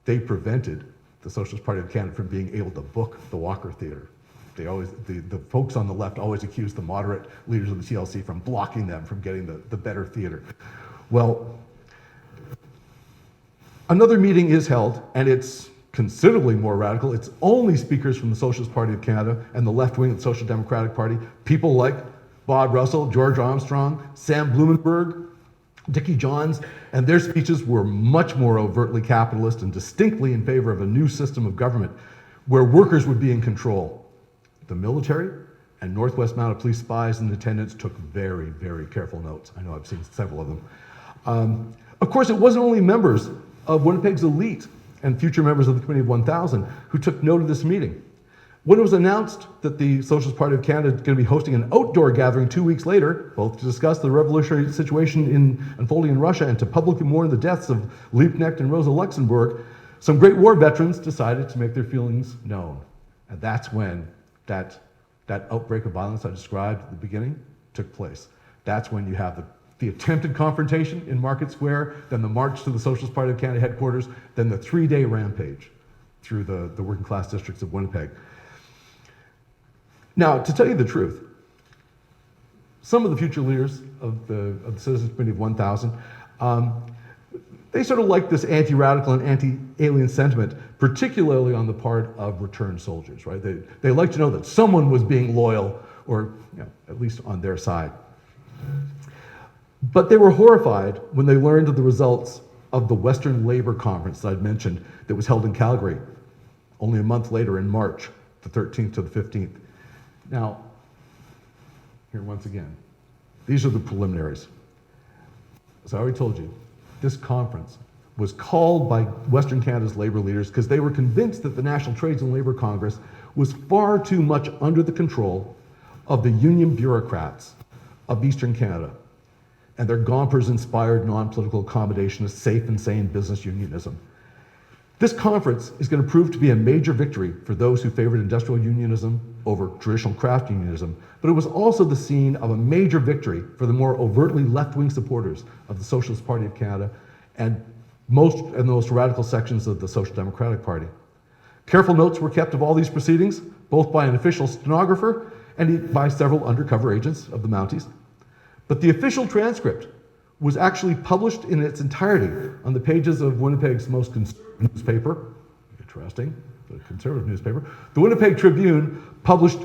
they prevented the Socialist Party of Canada from being able to book the Walker Theatre. The folks on the left always accuse the moderate leaders of the TLC from blocking them from getting the better theater. Well, another meeting is held, and it's considerably more radical. It's only speakers from the Socialist Party of Canada and the left wing of the Social Democratic Party, people like Bob Russell, George Armstrong, Sam Blumenberg, Dickie Johns, and their speeches were much more overtly capitalist and distinctly in favor of a new system of government where workers would be in control. The military and Northwest Mounted Police spies and attendants took very, very careful notes. I know I've seen several of them. Of course, it wasn't only members of Winnipeg's elite and future members of the Committee of 1,000 who took note of this meeting. When it was announced that the Socialist Party of Canada is going to be hosting an outdoor gathering 2 weeks later, both to discuss the revolutionary situation unfolding in Russia and to publicly mourn the deaths of Liebknecht and Rosa Luxemburg, some great war veterans decided to make their feelings known. And that's when that outbreak of violence I described at the beginning took place. That's when you have the attempted confrontation in Market Square, then the march to the Socialist Party of Canada headquarters, then the 3-day rampage through the working class districts of Winnipeg. Now, to tell you the truth, some of the future leaders of the Citizens Committee of 1,000, they sort of like this anti-radical and anti-alien sentiment, particularly on the part of returned soldiers, right? They like to know that someone was being loyal, or at least on their side. But they were horrified when they learned of the results of the Western Labor Conference that I'd mentioned that was held in Calgary only a month later in March, the 13th to the 15th. Now, here once again, these are the preliminaries. As I already told you, this conference was called by Western Canada's labor leaders because they were convinced that the National Trades and Labor Congress was far too much under the control of the union bureaucrats of Eastern Canada and their Gompers-inspired non-political accommodation of safe and sane business unionism. This conference is going to prove to be a major victory for those who favored industrial unionism over traditional craft unionism, but it was also the scene of a major victory for the more overtly left-wing supporters of the Socialist Party of Canada and the most radical sections of the Social Democratic Party. Careful notes were kept of all these proceedings, both by an official stenographer and by several undercover agents of the Mounties. But the official transcript was actually published in its entirety on the pages of Winnipeg's most conservative newspaper. Interesting, the conservative newspaper. The Winnipeg Tribune published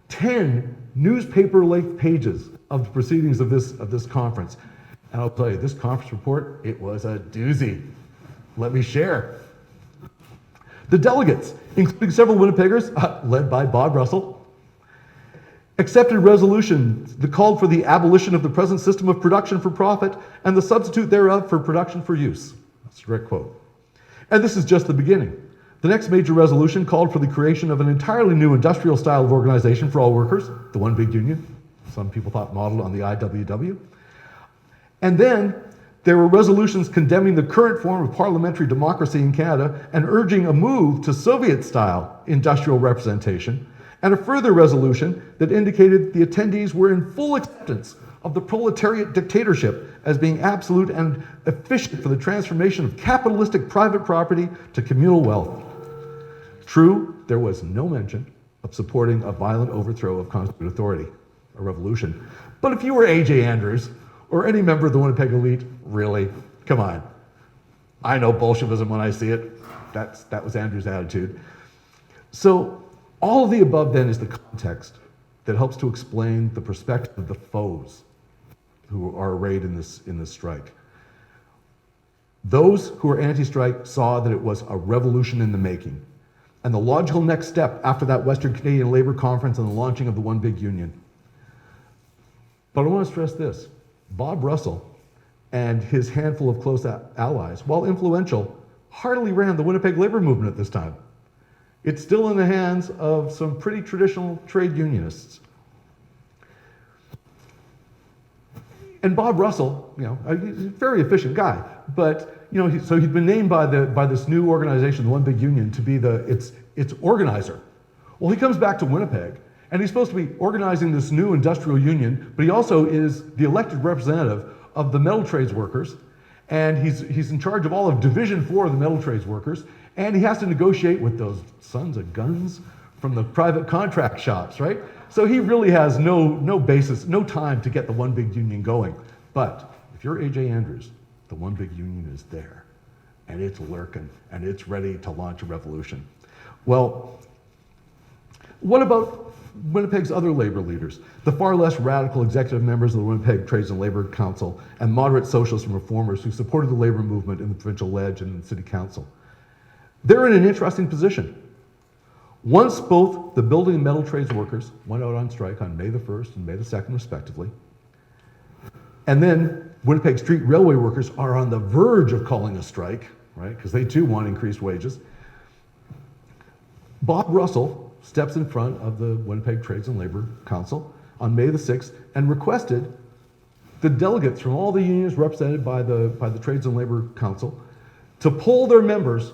10 newspaper-length pages of the proceedings of this conference. And I'll tell you, this conference report, it was a doozy. Let me share. The delegates, including several Winnipeggers, led by Bob Russell, accepted resolutions that called for the abolition of the present system of production for profit and the substitute thereof for production for use. That's a direct quote. And this is just the beginning. The next major resolution called for the creation of an entirely new industrial style of organization for all workers, the One Big Union, some people thought modeled on the IWW. And then there were resolutions condemning the current form of parliamentary democracy in Canada and urging a move to Soviet-style industrial representation, and a further resolution that indicated the attendees were in full acceptance of the proletariat dictatorship as being absolute and efficient for the transformation of capitalistic private property to communal wealth. True, there was no mention of supporting a violent overthrow of constituted authority, a revolution. But if you were A.J. Andrews, or any member of the Winnipeg elite, really, come on. I know Bolshevism when I see it. That was Andrews' attitude. So all of the above then is the context that helps to explain the perspective of the foes who are arrayed in this strike. Those who are anti-strike saw that it was a revolution in the making, and the logical next step after that Western Canadian Labour Conference and the launching of the One Big Union. But I want to stress this. Bob Russell and his handful of close allies, while influential, hardly ran the Winnipeg labor movement at this time. It's still in the hands of some pretty traditional trade unionists. And Bob Russell, he's a very efficient guy, but so he'd been named by this new organization, the One Big Union, to be its organizer. Well, he comes back to Winnipeg, and he's supposed to be organizing this new industrial union, but he also is the elected representative of the metal trades workers, and he's in charge of all of Division 4 of the metal trades workers, and he has to negotiate with those sons of guns from the private contract shops, right? So he really has no basis, no time to get the One Big Union going. But if you're A.J. Andrews, the One Big Union is there, and it's lurking, and it's ready to launch a revolution. Well, what about Winnipeg's other labor leaders, the far less radical executive members of the Winnipeg Trades and Labor Council, and moderate socialists and reformers who supported the labor movement in the provincial ledge and in the city council? They're in an interesting position. Once both the building and metal trades workers went out on strike on May the 1st and May the 2nd, respectively, and then Winnipeg street railway workers are on the verge of calling a strike, right, because they too want increased wages, Bob Russell steps in front of the Winnipeg Trades and Labor Council on May the 6th and requested the delegates from all the unions represented by the Trades and Labor Council to poll their members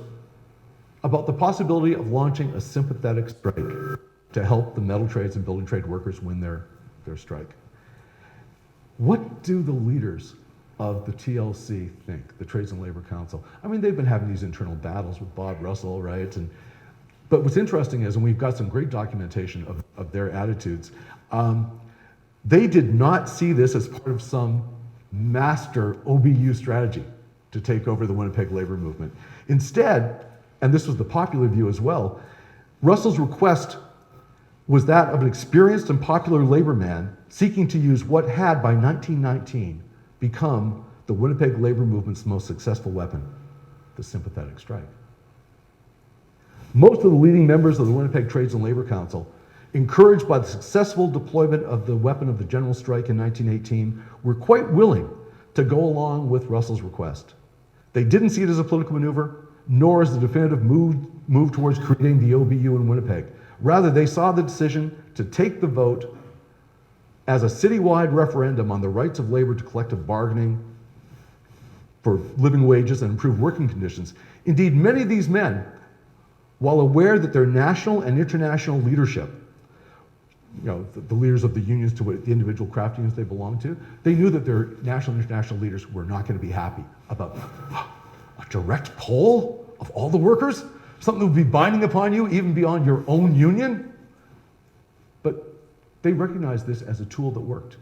about the possibility of launching a sympathetic strike to help the metal trades and building trade workers win their strike. What do the leaders of the TLC think, the Trades and Labor Council? I mean, they've been having these internal battles with Bob Russell, right? But what's interesting is, and we've got some great documentation of their attitudes, they did not see this as part of some master OBU strategy to take over the Winnipeg labor movement. Instead, and this was the popular view as well, Russell's request was that of an experienced and popular labor man seeking to use what had, by 1919, become the Winnipeg labor movement's most successful weapon, the sympathetic strike. Most of the leading members of the Winnipeg Trades and Labor Council, encouraged by the successful deployment of the weapon of the general strike in 1918, were quite willing to go along with Russell's request. They didn't see it as a political maneuver, nor as a definitive move towards creating the OBU in Winnipeg. Rather, they saw the decision to take the vote as a citywide referendum on the rights of labor to collective bargaining for living wages and improved working conditions. Indeed, many of these men, while aware that their national and international leadership, the leaders of the unions to what the individual craft unions they belong to, they knew that their national and international leaders were not going to be happy about a direct poll of all the workers, something that would be binding upon you even beyond your own union. But they recognized this as a tool that worked.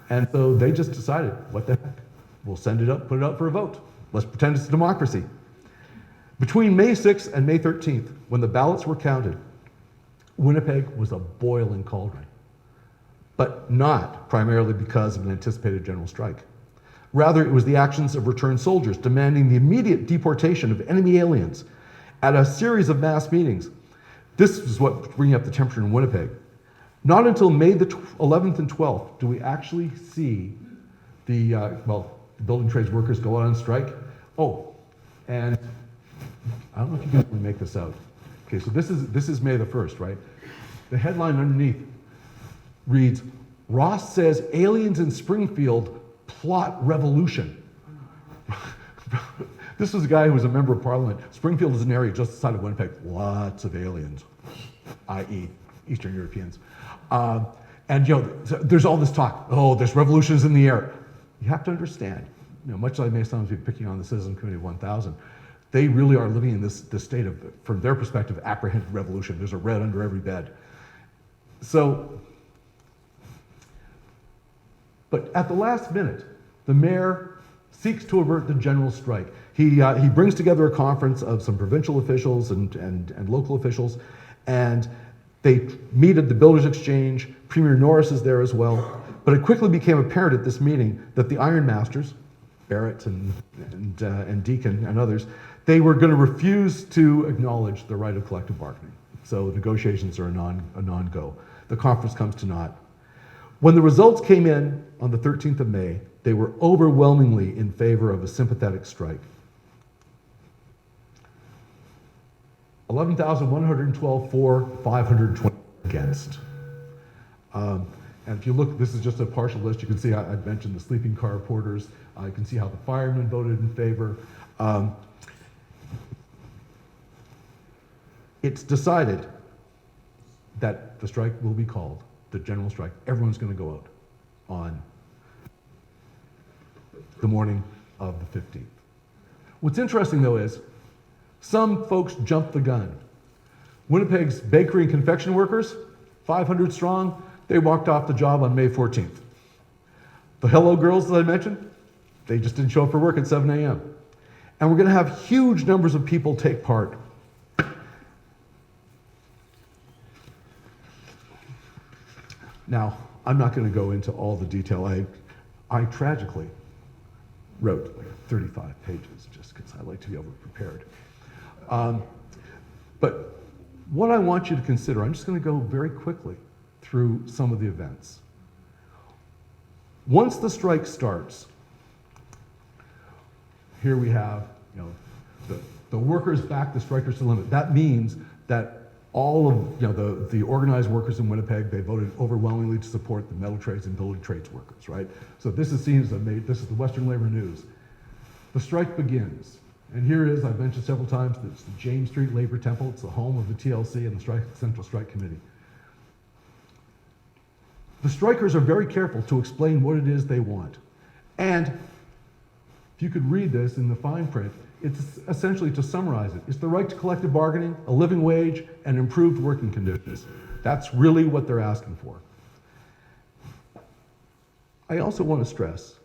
And so they just decided, what the heck, we'll send it up, put it up for a vote. Let's pretend it's a democracy. Between May 6th and May 13th, when the ballots were counted, Winnipeg was a boiling cauldron, but not primarily because of an anticipated general strike. Rather, it was the actions of returned soldiers demanding the immediate deportation of enemy aliens at a series of mass meetings. This is what bringing up the temperature in Winnipeg. Not until May the 11th and 12th do we actually see the building trades workers go out on strike. Oh, and I don't know if you can really make this out. Okay, so this is May the 1st, right? The headline underneath reads, Ross says aliens in Springfield plot revolution. This was a guy who was a member of parliament. Springfield is an area just outside of Winnipeg, lots of aliens, i.e. Eastern Europeans. And there's all this talk, there's revolutions in the air. You have to understand, much like I may sometimes be picking on the Citizen Committee of 1000, they really are living in this state of, from their perspective, apprehended revolution. There's a red under every bed. So, but at the last minute, the mayor seeks to avert the general strike. He brings together a conference of some provincial officials and local officials, and they meet at the Builders Exchange. Premier Norris is there as well. But it quickly became apparent at this meeting that the Iron Masters, Barrett and Deacon and others, they were going to refuse to acknowledge the right of collective bargaining. So negotiations are a non-go. The conference comes to naught. When the results came in on the 13th of May, they were overwhelmingly in favor of a sympathetic strike. 11,112 for, 520 against. And if you look, this is just a partial list. You can see I mentioned the sleeping car porters. You can see how the firemen voted in favor. It's decided that the strike will be called, the general strike. Everyone's going to go out on the morning of the 15th. What's interesting, though, is some folks jumped the gun. Winnipeg's bakery and confection workers, 500 strong, they walked off the job on May 14th. The Hello Girls that I mentioned, they just didn't show up for work at 7 a.m. And we're going to have huge numbers of people take part. Now, I'm not going to go into all the detail. I tragically wrote like 35 pages just because I like to be over-prepared. But what I want you to consider, I'm just going to go very quickly through some of the events. Once the strike starts, here we have, the workers back the strikers to the limit. That means that all of the organized workers in Winnipeg, they voted overwhelmingly to support the metal trades and building trades workers, right? So this is seen as this is the Western Labor News. The strike begins. And here is, I've mentioned several times, it's the James Street Labor Temple. It's the home of the TLC and the Central Strike Committee. The strikers are very careful to explain what it is they want. And if you could read this in the fine print, it's essentially, to summarize it, it's the right to collective bargaining, a living wage, and improved working conditions. That's really what they're asking for. I also want to stress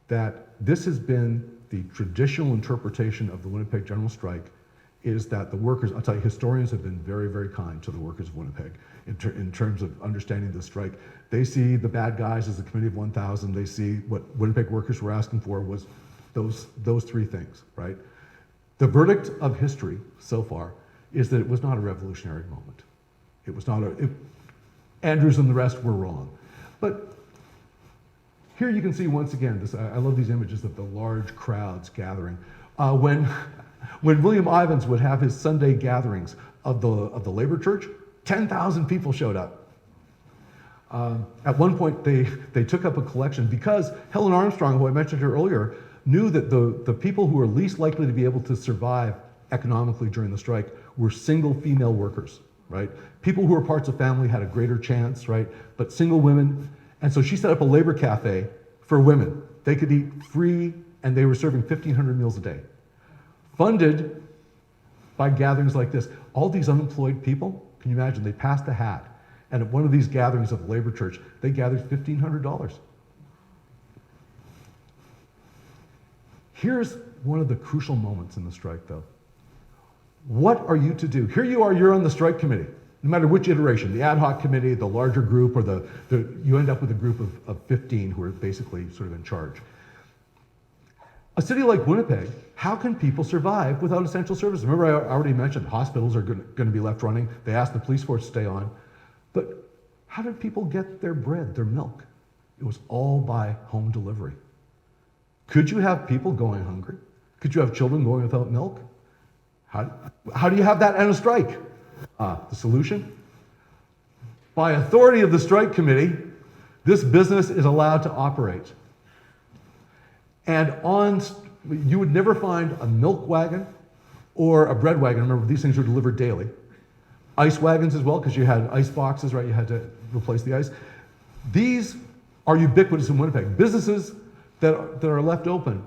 that this has been the traditional interpretation of the Winnipeg General Strike, is that the workers, I'll tell you, historians have been very, very kind to the workers of Winnipeg in terms of understanding the strike. They see the bad guys as the Committee of 1000. They see what Winnipeg workers were asking for was those three things, right? The verdict of history so far is that it was not a revolutionary moment. It was not Andrews and the rest were wrong. But here you can see once again, I love these images of the large crowds gathering. When William Ivins would have his Sunday gatherings of the labor church, 10,000 people showed up. At one point, they took up a collection because Helen Armstrong, who I mentioned her earlier, knew that the people who were least likely to be able to survive economically during the strike were single female workers, right? People who were parts of family had a greater chance, right? But single women, and so she set up a labor cafe for women. They could eat free, and they were serving 1,500 meals a day. Funded by gatherings like this. All these unemployed people, can you imagine, they passed the hat, and at one of these gatherings of the labor church, they gathered $1,500. Here's one of the crucial moments in the strike, though. What are you to do? Here you are, you're on the strike committee, no matter which iteration, the ad hoc committee, the larger group, or you end up with a group of 15 who are basically sort of in charge. A city like Winnipeg, how can people survive without essential services? Remember, I already mentioned hospitals are going to be left running. They asked the police force to stay on. But how did people get their bread, their milk? It was all by home delivery. Could you have people going hungry? Could you have children going without milk? How do you have that and a strike? The solution? By authority of the strike committee, this business is allowed to operate. And you would never find a milk wagon or a bread wagon. Remember, these things were delivered daily. Ice wagons as well, because you had ice boxes, right? You had to replace the ice. These are ubiquitous in Winnipeg. Businesses that are left open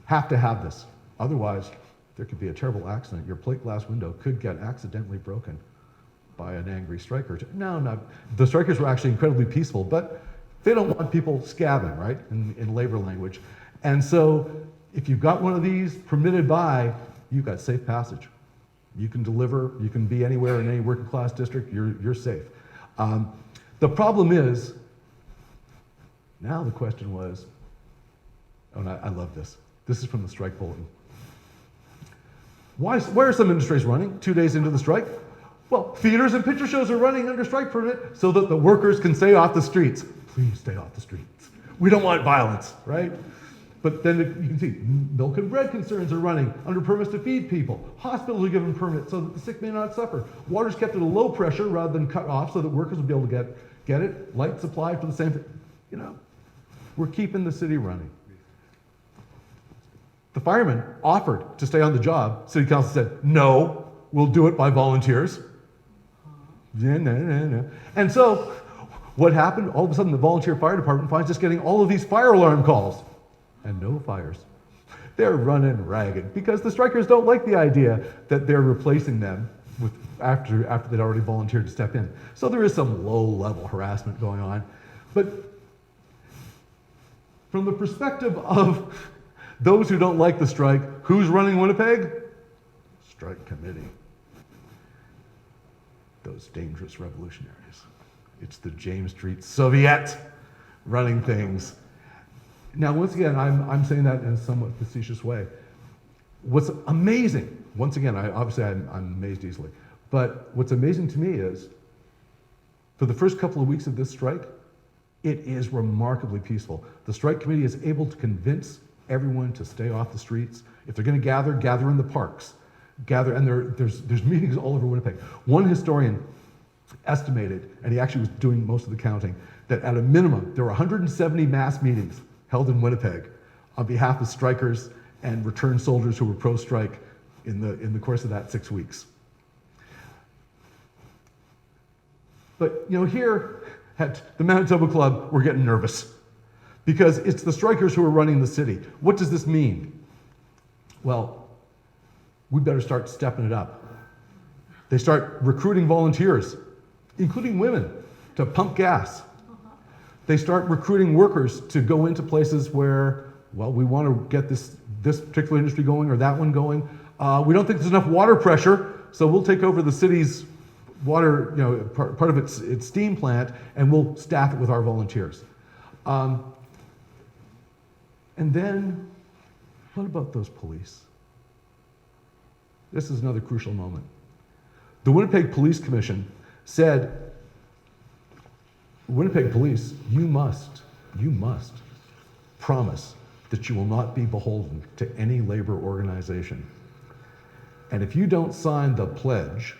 have to have this. Otherwise, there could be a terrible accident. Your plate glass window could get accidentally broken by an angry striker. No, the strikers were actually incredibly peaceful, but they don't want people scabbing, right, in labor language. And so if you've got one of these permitted by, you've got safe passage. You can deliver, you can be anywhere in any working class district, you're safe. The problem is, now the question was, and I love this. This is from the strike bulletin. Why are some industries running 2 days into the strike? Well, theaters and picture shows are running under strike permit so that the workers can stay off the streets. Please stay off the streets. We don't want violence, right? But then you can see milk and bread concerns are running under permits to feed people. Hospitals are given permits so that the sick may not suffer. Water's kept at a low pressure rather than cut off so that workers will be able to get it. Light supplied for the same thing. You know, we're keeping the city running. The firemen offered to stay on the job. City council said, no, we'll do it by volunteers. No. And so what happened? All of a sudden, the volunteer fire department finds just getting all of these fire alarm calls and no fires. They're running ragged because the strikers don't like the idea that they're replacing them with after they'd already volunteered to step in. So there is some low-level harassment going on. But from the perspective of those who don't like the strike, who's running Winnipeg? Strike committee. Those dangerous revolutionaries. It's the James Street Soviet running things. Now, once again, I'm saying that in a somewhat facetious way. What's amazing, once again, I'm amazed easily, but what's amazing to me is, for the first couple of weeks of this strike, it is remarkably peaceful. The strike committee is able to convince everyone to stay off the streets. If they're going to gather in the parks. And there's meetings all over Winnipeg. One historian estimated, and he actually was doing most of the counting, that at a minimum, there were 170 mass meetings held in Winnipeg on behalf of strikers and returned soldiers who were pro-strike in the course of that 6 weeks. But here at the Manitoba Club, we're getting nervous because it's the strikers who are running the city. What does this mean? Well, we better start stepping it up. They start recruiting volunteers, including women, to pump gas. They start recruiting workers to go into places where, well, we want to get this particular industry going or that one going. We don't think there's enough water pressure, so we'll take over the city's water, part of its steam plant, and we'll staff it with our volunteers. And then, what about those police? This is another crucial moment. The Winnipeg Police Commission said, Winnipeg Police, you must promise that you will not be beholden to any labor organization. And if you don't sign the pledge,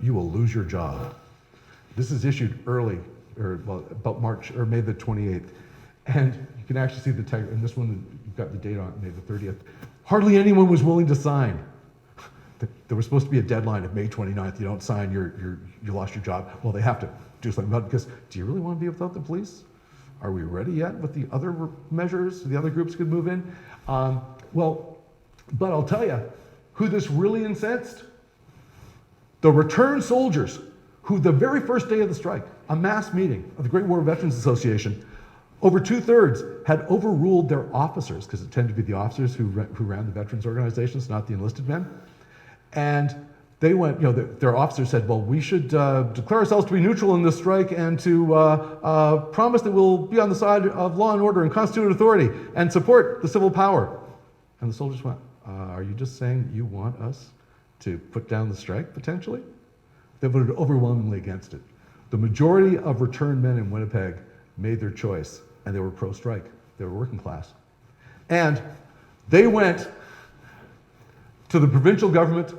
you will lose your job. This is issued early, about March or May the 28th. And you can actually see the text, and this one, you've got the date on it, May the 30th. Hardly anyone was willing to sign. There was supposed to be a deadline of May 29th. You don't sign, you lost your job. Well, they have to do something about it because do you really want to be without the police? Are we ready yet with the other measures? The other groups could move in? But I'll tell you, who this really incensed? The returned soldiers, who the very first day of the strike, a mass meeting of the Great War Veterans Association, over 2/3 had overruled their officers, because it tended to be the officers who ran the veterans organizations, not the enlisted men. And they went, their officers said, well, we should declare ourselves to be neutral in this strike and to promise that we'll be on the side of law and order and constituted authority and support the civil power. And the soldiers went, are you just saying you want us to put down the strike, potentially? They voted overwhelmingly against it. The majority of returned men in Winnipeg made their choice, and they were pro-strike. They were working class. And they went to the provincial government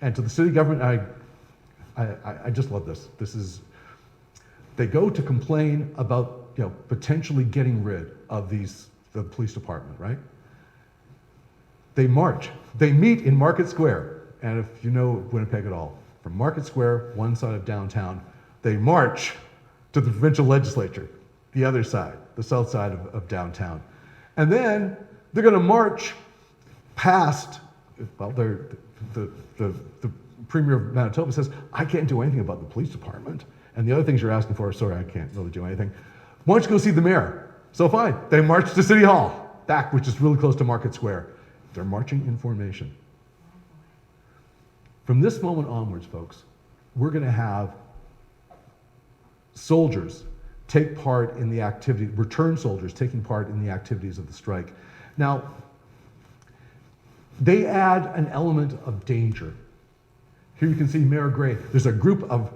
and to the city government. I just love this. They go to complain about potentially getting rid of the police department, right? They march. They meet in Market Square. And if you know Winnipeg at all, from Market Square, one side of downtown, they march to the provincial legislature, the other side, the south side of downtown. And then they're going to march past, the Premier of Manitoba says, I can't do anything about the police department. And the other things you're asking for, sorry, I can't really do anything. Why don't you go see the mayor? So fine, they march to City Hall, back, which is really close to Market Square. They're marching in formation. From this moment onwards, folks, we're going to have soldiers take part in the activity, returned soldiers taking part in the activities of the strike. Now, they add an element of danger. Here you can see Mayor Gray. There's a group of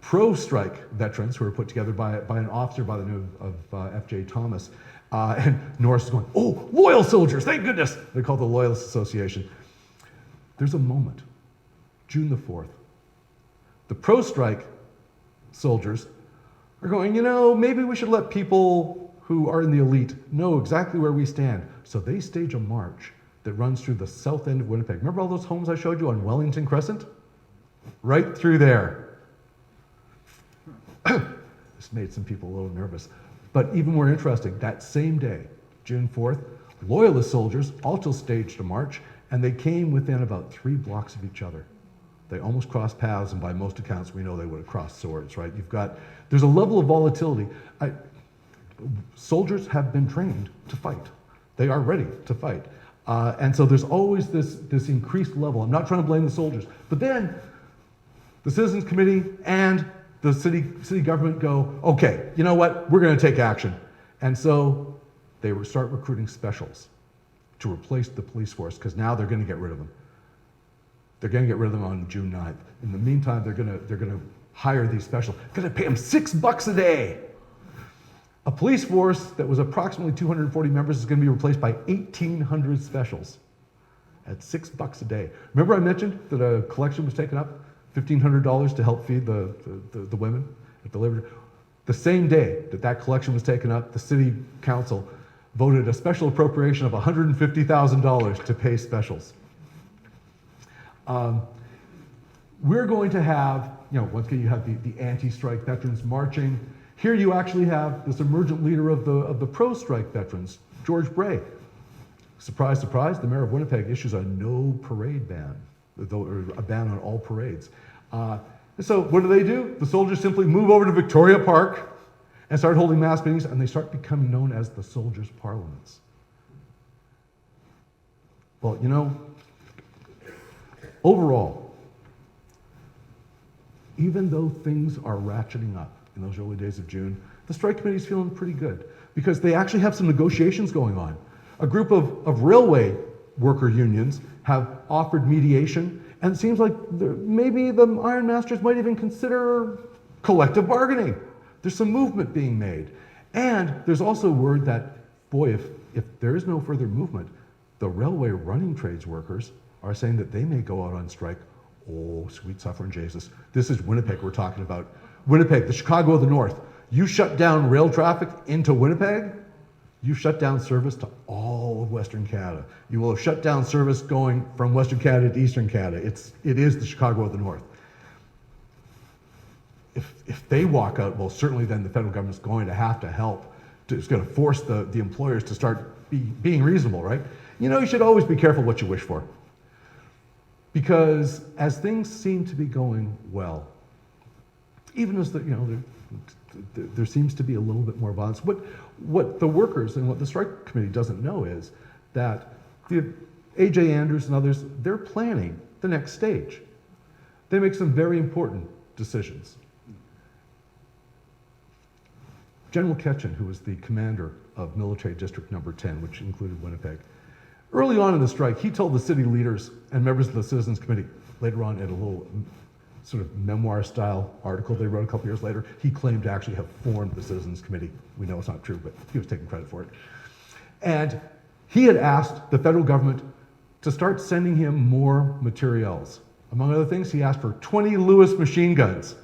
pro-strike veterans who are put together by an officer by the name of F.J. Thomas. And Norris is going, oh, loyal soldiers, thank goodness. They call it the Loyalist Association. There's a moment, June the 4th. The pro-strike soldiers are going, maybe we should let people who are in the elite know exactly where we stand. So they stage a march that runs through the south end of Winnipeg. Remember all those homes I showed you on Wellington Crescent? Right through there. This made some people a little nervous. But even more interesting, that same day, June 4th, Loyalist soldiers also staged a march, and they came within about 3 blocks of each other. They almost crossed paths, and by most accounts, we know they would have crossed swords, right? There's a level of volatility. Soldiers have been trained to fight. They are ready to fight. And so there's always this increased level. I'm not trying to blame the soldiers, but then the Citizens Committee and the city government go, okay, you know what? We're going to take action. And so they start recruiting specials to replace the police force, because now they're going to get rid of them. They're going to get rid of them on June 9th. In the meantime, they're going to hire these specials. Going to pay them $6 a day. A police force that was approximately 240 members is going to be replaced by 1,800 specials at $6 a day. Remember I mentioned that a collection was taken up, $1,500 to help feed the women at the Labor Day? The same day that collection was taken up, the city council voted a special appropriation of $150,000 to pay specials. We're going to have, once again, you have the anti-strike veterans marching. Here you actually have this emergent leader of the pro-strike veterans, George Bray. Surprise, surprise, the mayor of Winnipeg issues a no parade ban, or a ban on all parades. So what do? The soldiers simply move over to Victoria Park and start holding mass meetings, and they start becoming known as the soldiers' parliaments. Well, overall, even though things are ratcheting up in those early days of June, the strike committee is feeling pretty good because they actually have some negotiations going on. A group of railway worker unions have offered mediation, and it seems like maybe the Iron Masters might even consider collective bargaining. There's some movement being made. And there's also word that, boy, if there is no further movement, the railway running trades workers are saying that they may go out on strike. Oh, sweet suffering Jesus. This is Winnipeg we're talking about. Winnipeg, the Chicago of the North. You shut down rail traffic into Winnipeg, you shut down service to all of Western Canada. You will have shut down service going from Western Canada to Eastern Canada. It is the Chicago of the North. If they walk out, well, certainly then the federal government's going to have to help. It's going to force the employers to start being reasonable, right? You know, you should always be careful what you wish for. Because as things seem to be going well, even as there seems to be a little bit more violence. What the workers and what the strike committee doesn't know is that the A.J. Andrews and others, they're planning the next stage. They make some very important decisions. General Ketchen, who was the commander of Military District Number 10, which included Winnipeg, early on in the strike, he told the city leaders and members of the Citizens Committee, later on in a little sort of memoir-style article they wrote a couple years later, he claimed to actually have formed the Citizens Committee. We know it's not true, but he was taking credit for it. And he had asked the federal government to start sending him more materials. Among other things, he asked for 20 Lewis machine guns.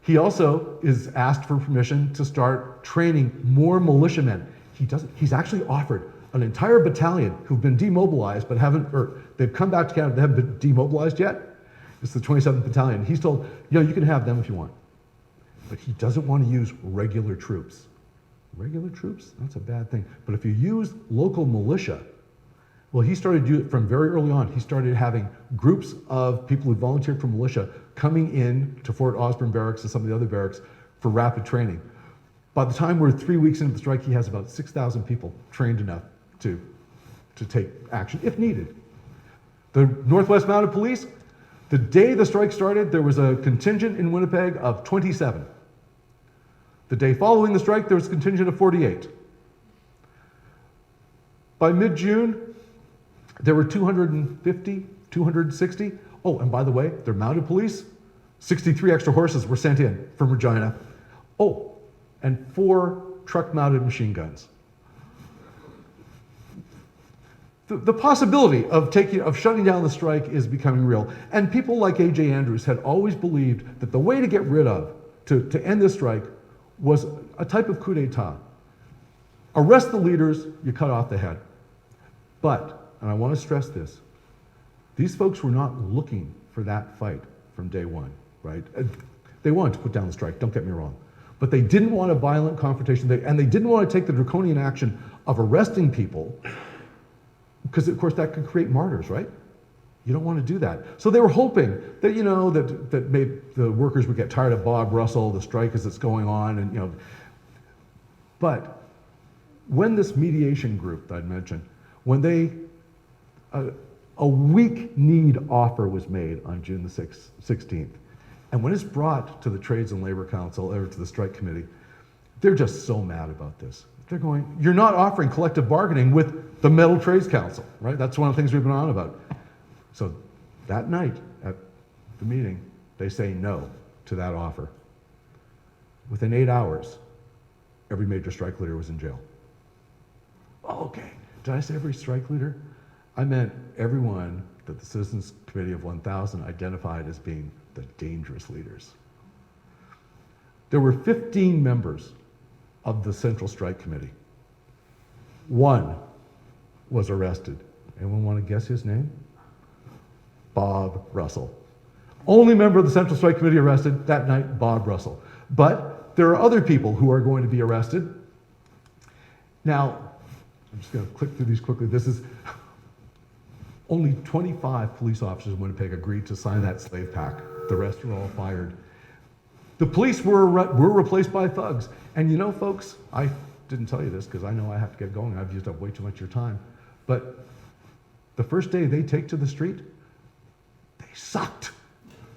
He also is asked for permission to start training more militiamen. He's actually offered an entire battalion who've been demobilized but they've come back to Canada, they haven't been demobilized yet. It's the 27th Battalion. He's told, you can have them if you want. But he doesn't want to use regular troops. Regular troops? That's a bad thing. But if you use local militia, well, he started doing it from very early on. He started having groups of people who volunteered for militia coming in to Fort Osborne Barracks and some of the other barracks for rapid training. By the time we're 3 weeks into the strike, he has about 6,000 people trained enough to take action if needed. The Northwest Mounted Police, the day the strike started, there was a contingent in Winnipeg of 27. The day following the strike, there was a contingent of 48. By mid-June, there were 250, 260. Oh, and by the way, their mounted police, 63 extra horses were sent in from Regina. Oh, and 4 truck-mounted machine guns. The possibility of shutting down the strike is becoming real. And people like A.J. Andrews had always believed that the way to get rid of, to end this strike, was a type of coup d'etat. Arrest the leaders, you cut off the head. But, and I want to stress this, these folks were not looking for that fight from day one, right? They wanted to put down the strike, don't get me wrong. But they didn't want a violent confrontation, and they didn't want to take the draconian action of arresting people, because of course that could create martyrs, right? You don't want to do that. So they were hoping that, that maybe the workers would get tired of Bob Russell, the strike as it's going on, and But when this mediation group that I'd mentioned, when they, a weak need offer was made on June the 16th, and when it's brought to the Trades and Labor Council, or to the strike committee, they're just so mad about this. They're going, you're not offering collective bargaining with the Metal Trades Council, right? That's one of the things we've been on about. So that night at the meeting, they say no to that offer. Within 8 hours, every major strike leader was in jail. Oh, okay, did I say every strike leader? I meant everyone that the Citizens Committee of 1,000 identified as being the dangerous leaders. There were 15 members of the Central Strike Committee. One was arrested. Anyone want to guess his name? Bob Russell. Only member of the Central Strike Committee arrested that night, Bob Russell. But there are other people who are going to be arrested. Now, I'm just going to click through these quickly. This is only 25 police officers in Winnipeg agreed to sign that slave pact. The rest were all fired. The police were replaced by thugs. And folks, I didn't tell you this because I know I have to get going. I've used up way too much of your time. But the first day they take to the street, they sucked.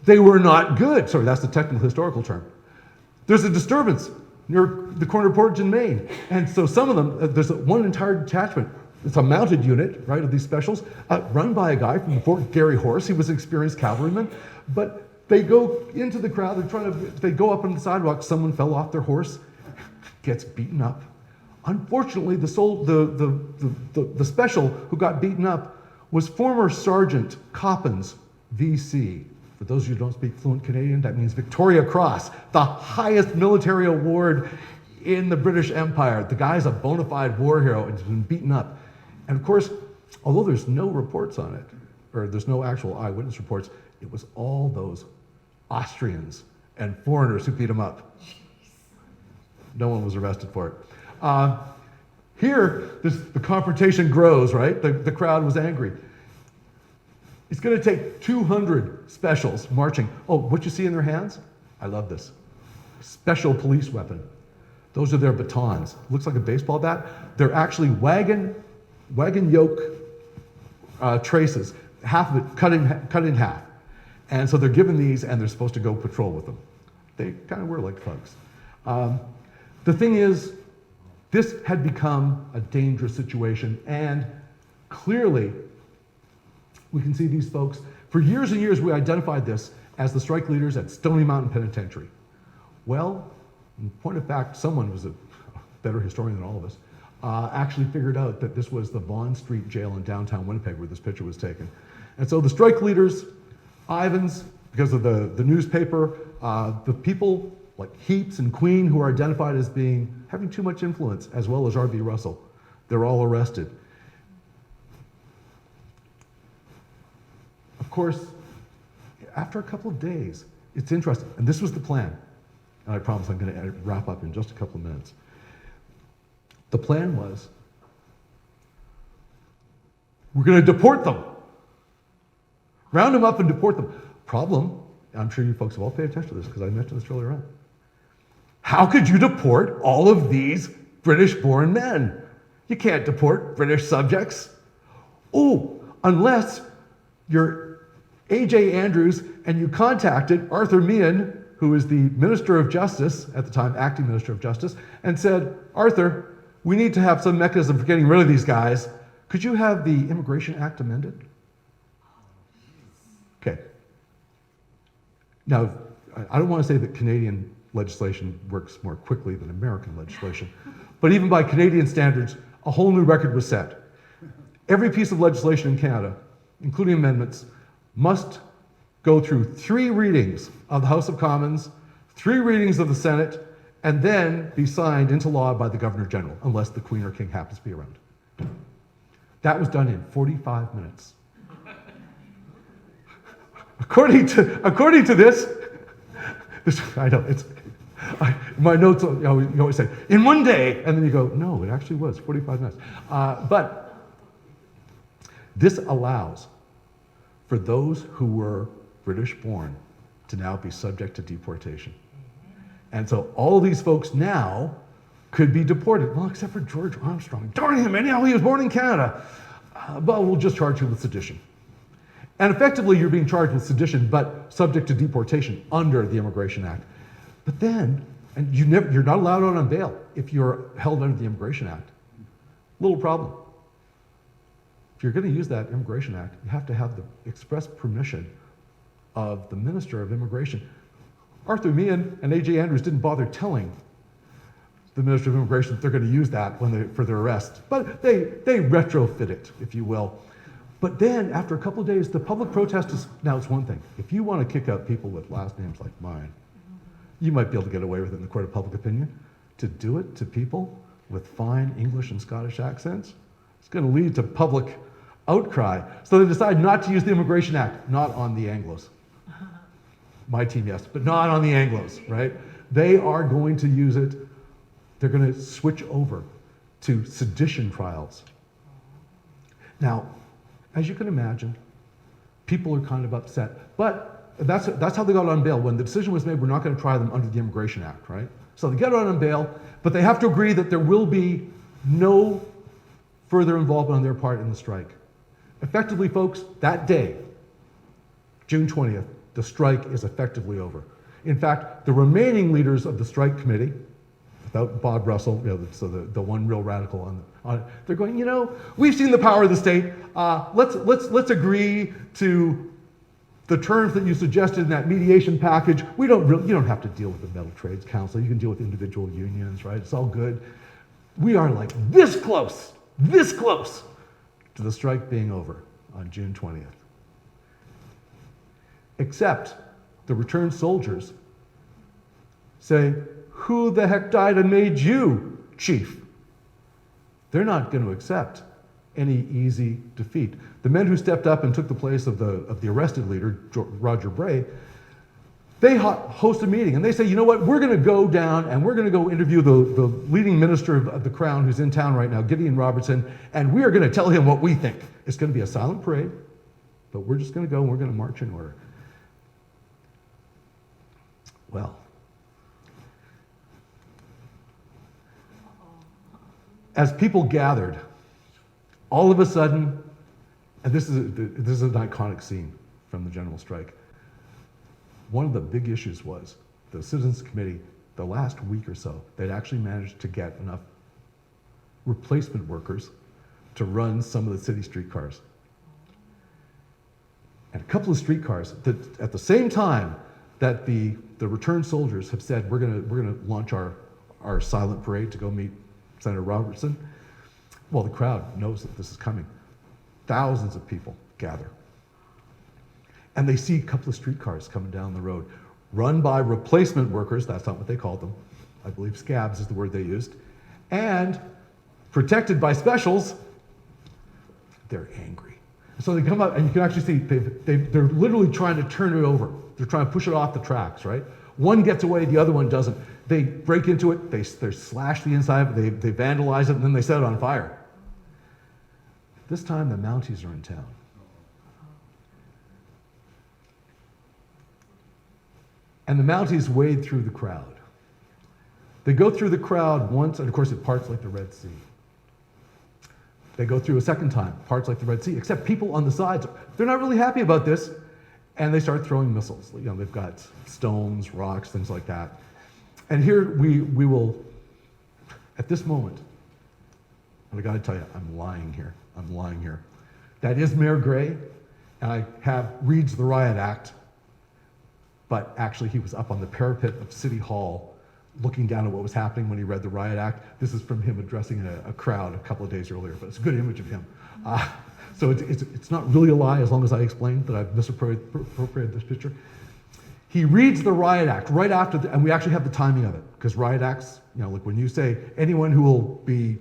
They were not good. Sorry, that's the technical historical term. There's a disturbance near the corner of Portage and Main. And so some of them, there's one entire detachment. It's a mounted unit, right, of these specials, run by a guy from Fort Garry Horse. He was an experienced cavalryman. But they go into the crowd, they go up on the sidewalk, someone fell off their horse, gets beaten up. Unfortunately, the special who got beaten up was former Sergeant Coppins, VC, For those of you who don't speak fluent Canadian, that means Victoria Cross, the highest military award in the British Empire. The guy's a bona fide war hero and has been beaten up. And of course, although there's no reports on it, or there's no actual eyewitness reports, it was all those Austrians and foreigners who beat him up. No one was arrested for it. Here, the confrontation grows, right? The crowd was angry. It's going to take 200 specials marching. Oh, what you see in their hands? I love this. Special police weapon. Those are their batons. Looks like a baseball bat. They're actually wagon yoke traces, half of it cut in half. And so they're given these and they're supposed to go patrol with them. They kind of were like thugs. The thing is, this had become a dangerous situation, and clearly, we can see these folks. For years and years, we identified this as the strike leaders at Stony Mountain Penitentiary. Well, in point of fact, someone who's a better historian than all of us, actually figured out that this was the Vaughan Street Jail in downtown Winnipeg where this picture was taken. And so the strike leaders, Ivans, because of the newspaper, the people like Heaps and Queen, who are identified as having too much influence, as well as R.B. Russell, they're all arrested. Of course, after a couple of days, it's interesting, and this was the plan, and I promise I'm going to wrap up in just a couple of minutes. The plan was, we're going to deport them. Round them up and deport them. Problem, I'm sure you folks have all paid attention to this because I mentioned this earlier on. How could you deport all of these British-born men? You can't deport British subjects. Oh, unless you're A.J. Andrews and you contacted Arthur Meehan, who is the Minister of Justice at the time, acting Minister of Justice, and said, Arthur, we need to have some mechanism for getting rid of these guys. Could you have the Immigration Act amended? Okay. Now, I don't want to say that Canadian legislation works more quickly than American legislation, but even by Canadian standards, a whole new record was set. Every piece of legislation in Canada, including amendments, must go through 3 readings of the House of Commons, 3 readings of the Senate, and then be signed into law by the Governor General, unless the Queen or King happens to be around. That was done in 45 minutes. According to this, I know, my notes, you always say, in one day, and then you go, no, it actually was 45 minutes. But this allows for those who were British-born to now be subject to deportation. And so all of these folks now could be deported, well, except for George Armstrong. Darn him, anyhow, he was born in Canada. But we'll just charge you with sedition. And effectively, you're being charged with sedition, but subject to deportation under the Immigration Act. But then, and you're not allowed out on bail if you're held under the Immigration Act. Little problem. If you're going to use that Immigration Act, you have to have the express permission of the Minister of Immigration. Arthur Meehan and A.J. Andrews didn't bother telling the Minister of Immigration that they're going to use that for their arrest. But they retrofit it, if you will. But then, after a couple of days, the public protest is, now it's one thing. If you want to kick out people with last names like mine, you might be able to get away with it in the court of public opinion. To do it to people with fine English and Scottish accents, it's going to lead to public outcry. So they decide not to use the Immigration Act, not on the Anglos. My team, yes, but not on the Anglos, right? They are going to use it. They're going to switch over to sedition trials. Now, as you can imagine, people are kind of upset. But that's how they got on bail. When the decision was made, we're not going to try them under the Immigration Act, right? So they get out on bail, but they have to agree that there will be no further involvement on their part in the strike. Effectively, folks, that day, June 20th, the strike is effectively over. In fact, the remaining leaders of the strike committee, without Bob Russell, so the one real radical on it, they're going, we've seen the power of the state. Let's agree to the terms that you suggested in that mediation package. You don't have to deal with the Metal Trades Council. You can deal with individual unions, right? It's all good. We are like this close to the strike being over on June 20th. except the returned soldiers say, "Who the heck died and made you chief?" They're not going to accept any easy defeat. The men who stepped up and took the place of the arrested leader, Roger Bray, they host a meeting and they say, "You know what, we're going to go down and we're going to go interview the leading minister of the crown who's in town right now, Gideon Robertson, and we are going to tell him what we think." It's going to be a silent parade, but we're just going to go and we're going to march in order. Well, as people gathered, all of a sudden, and this is an iconic scene from the general strike, one of the big issues was the Citizens Committee, the last week or so, they'd actually managed to get enough replacement workers to run some of the city streetcars. And a couple of streetcars that at the same time that the returned soldiers have said, we're gonna launch our silent parade to go meet Senator Robertson, well, the crowd knows that this is coming. Thousands of people gather. And they see a couple of streetcars coming down the road, run by replacement workers, that's not what they called them, I believe scabs is the word they used, and protected by specials. They're angry. So they come up, and you can actually see they're literally trying to turn it over. They're trying to push it off the tracks, right? One gets away, the other one doesn't. They break into it, they slash the inside of it, they vandalize it, and then they set it on fire. This time the Mounties are in town. And the Mounties wade through the crowd. They go through the crowd once, and of course it parts like the Red Sea. They go through a second time, parts like the Red Sea, except people on the sides, they're not really happy about this, and they start throwing missiles. You know, they've got stones, rocks, things like that. And here we will, at this moment, and I gotta tell you, I'm lying here. That is Mayor Gray, and I reads the Riot Act, but actually he was up on the parapet of City Hall looking down at what was happening when he read the Riot Act. This is from him addressing a crowd a couple of days earlier, but it's a good image of him. So it's not really a lie as long as I explain that I've misappropriated this picture. He reads the Riot Act right after, and we actually have the timing of it, because Riot Acts, you know, like when you say anyone who will be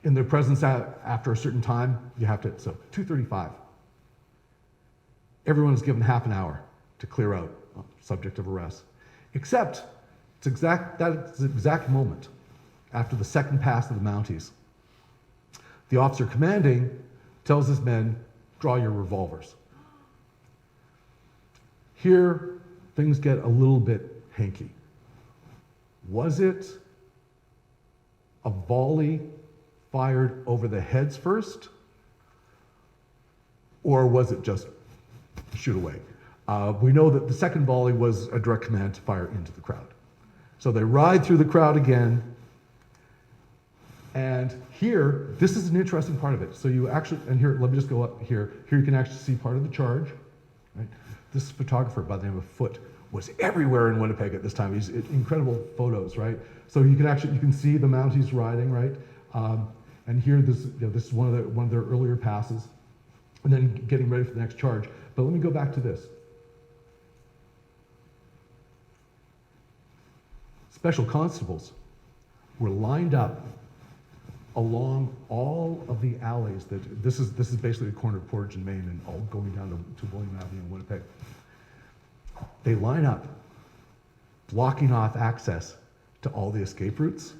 in their presence after a certain time, you have to, so 2:35. Everyone is given half an hour to clear out, subject of arrest, except that's the exact moment after the second pass of the Mounties. The officer commanding tells his men, draw your revolvers. Here, things get a little bit hanky. Was it a volley fired over the heads first? Or was it just shoot away? We know that the second volley was a direct command to fire into the crowd. So they ride through the crowd again. And here, this is an interesting part of it. So you actually, and here, let me just go up here. Here you can actually see part of the charge. Right? This photographer by the name of Foote was everywhere in Winnipeg at this time. He's incredible photos, right? So you can see the Mounties riding, right? And here, this is one of their earlier passes, and then getting ready for the next charge. But let me go back to this. Special constables were lined up along all of the alleys that this is basically the corner of Portage and Main and all going down to William Avenue in Winnipeg. They line up, blocking off access to all the escape routes.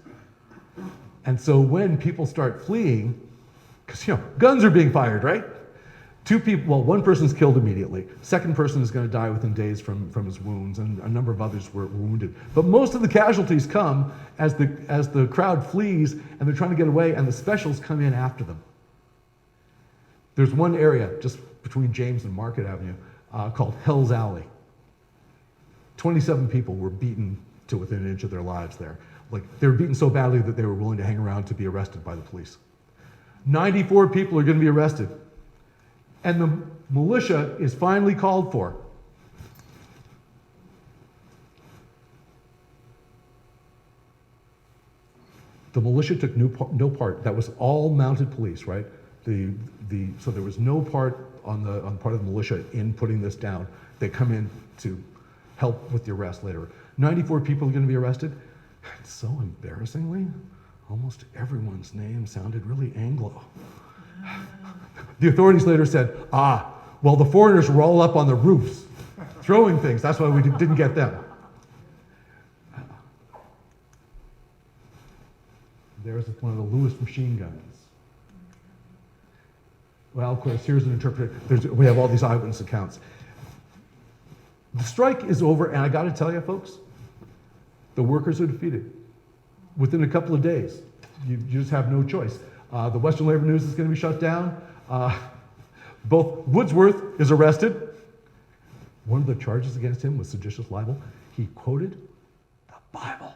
And so when people start fleeing, because guns are being fired, right? One person's killed immediately. Second person is going to die within days from his wounds, and a number of others were wounded. But most of the casualties come as the crowd flees and they're trying to get away, and the specials come in after them. There's one area just between James and Market Avenue called Hell's Alley. 27 people were beaten to within an inch of their lives there. Like, they were beaten so badly that they were willing to hang around to be arrested by the police. 94 people are going to be arrested. And the militia is finally called for. The militia took no part. That was all mounted police, right? So there was no part on the part of the militia in putting this down. They come in to help with the arrest later. 94 people are going to be arrested. And so embarrassingly, almost everyone's name sounded really Anglo. The authorities later said, well, the foreigners were all up on the roofs throwing things. That's why we didn't get them. There's one of the Lewis machine guns. Well, of course, here's an interpreter. We have all these eyewitness accounts. The strike is over, and I got to tell you, folks, the workers are defeated. Within a couple of days, you just have no choice. The Western Labor News is going to be shut down. Both Woodsworth is arrested. One of the charges against him was seditious libel. He quoted the Bible.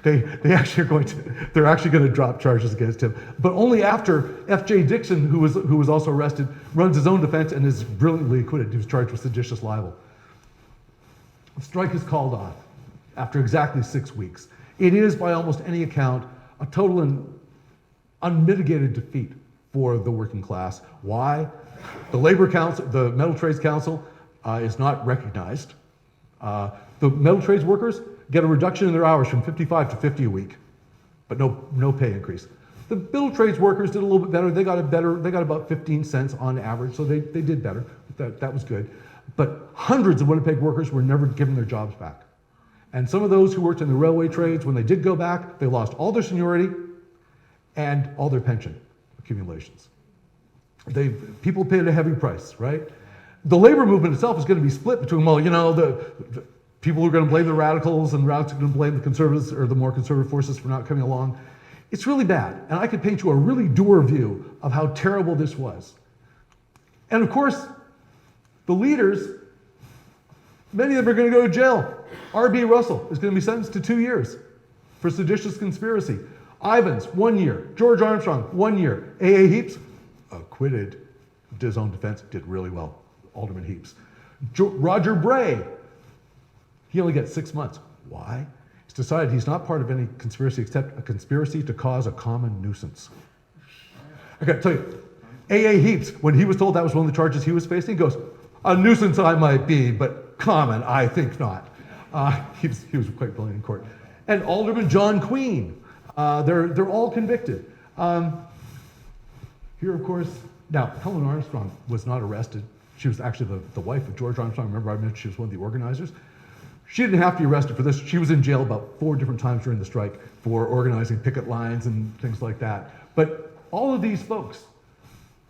They're actually going to drop charges against him, but only after F.J. Dixon, who was also arrested, runs his own defense and is brilliantly acquitted. He was charged with seditious libel. The strike is called off after exactly 6 weeks. It is, by almost any account, a total and unmitigated defeat for the working class. Why? The Labor Council, the Metal Trades Council, is not recognized. The metal trades workers get a reduction in their hours from 55 to 50 a week, but no pay increase. The metal trades workers did a little bit better. They got about 15 cents on average, so they did better. That was good. But hundreds of Winnipeg workers were never given their jobs back. And some of those who worked in the railway trades, when they did go back, they lost all their seniority and all their pension accumulations. People paid a heavy price, right? The labor movement itself is going to be split between, the people who are going to blame the radicals and radicals are going to blame the conservatives or the more conservative forces for not coming along. It's really bad. And I could paint you a really dour view of how terrible this was. And of course, the leaders, many of them are going to go to jail. R.B. Russell is going to be sentenced to 2 years for seditious conspiracy. Ivins, 1 year. George Armstrong, 1 year. A.A. Heaps, acquitted, did his own defense, did really well. Alderman Heaps. Roger Bray, he only gets 6 months. Why? He's decided he's not part of any conspiracy except a conspiracy to cause a common nuisance. I got to tell you, A.A. Heaps, when he was told that was one of the charges he was facing, goes, a nuisance I might be, but common, I think not. He was quite brilliant in court. And Alderman John Queen, they're all convicted. Here, of course, now, Helen Armstrong was not arrested. She was actually the wife of George Armstrong. Remember, I mentioned she was one of the organizers. She didn't have to be arrested for this. She was in jail about 4 different times during the strike for organizing picket lines and things like that. But all of these folks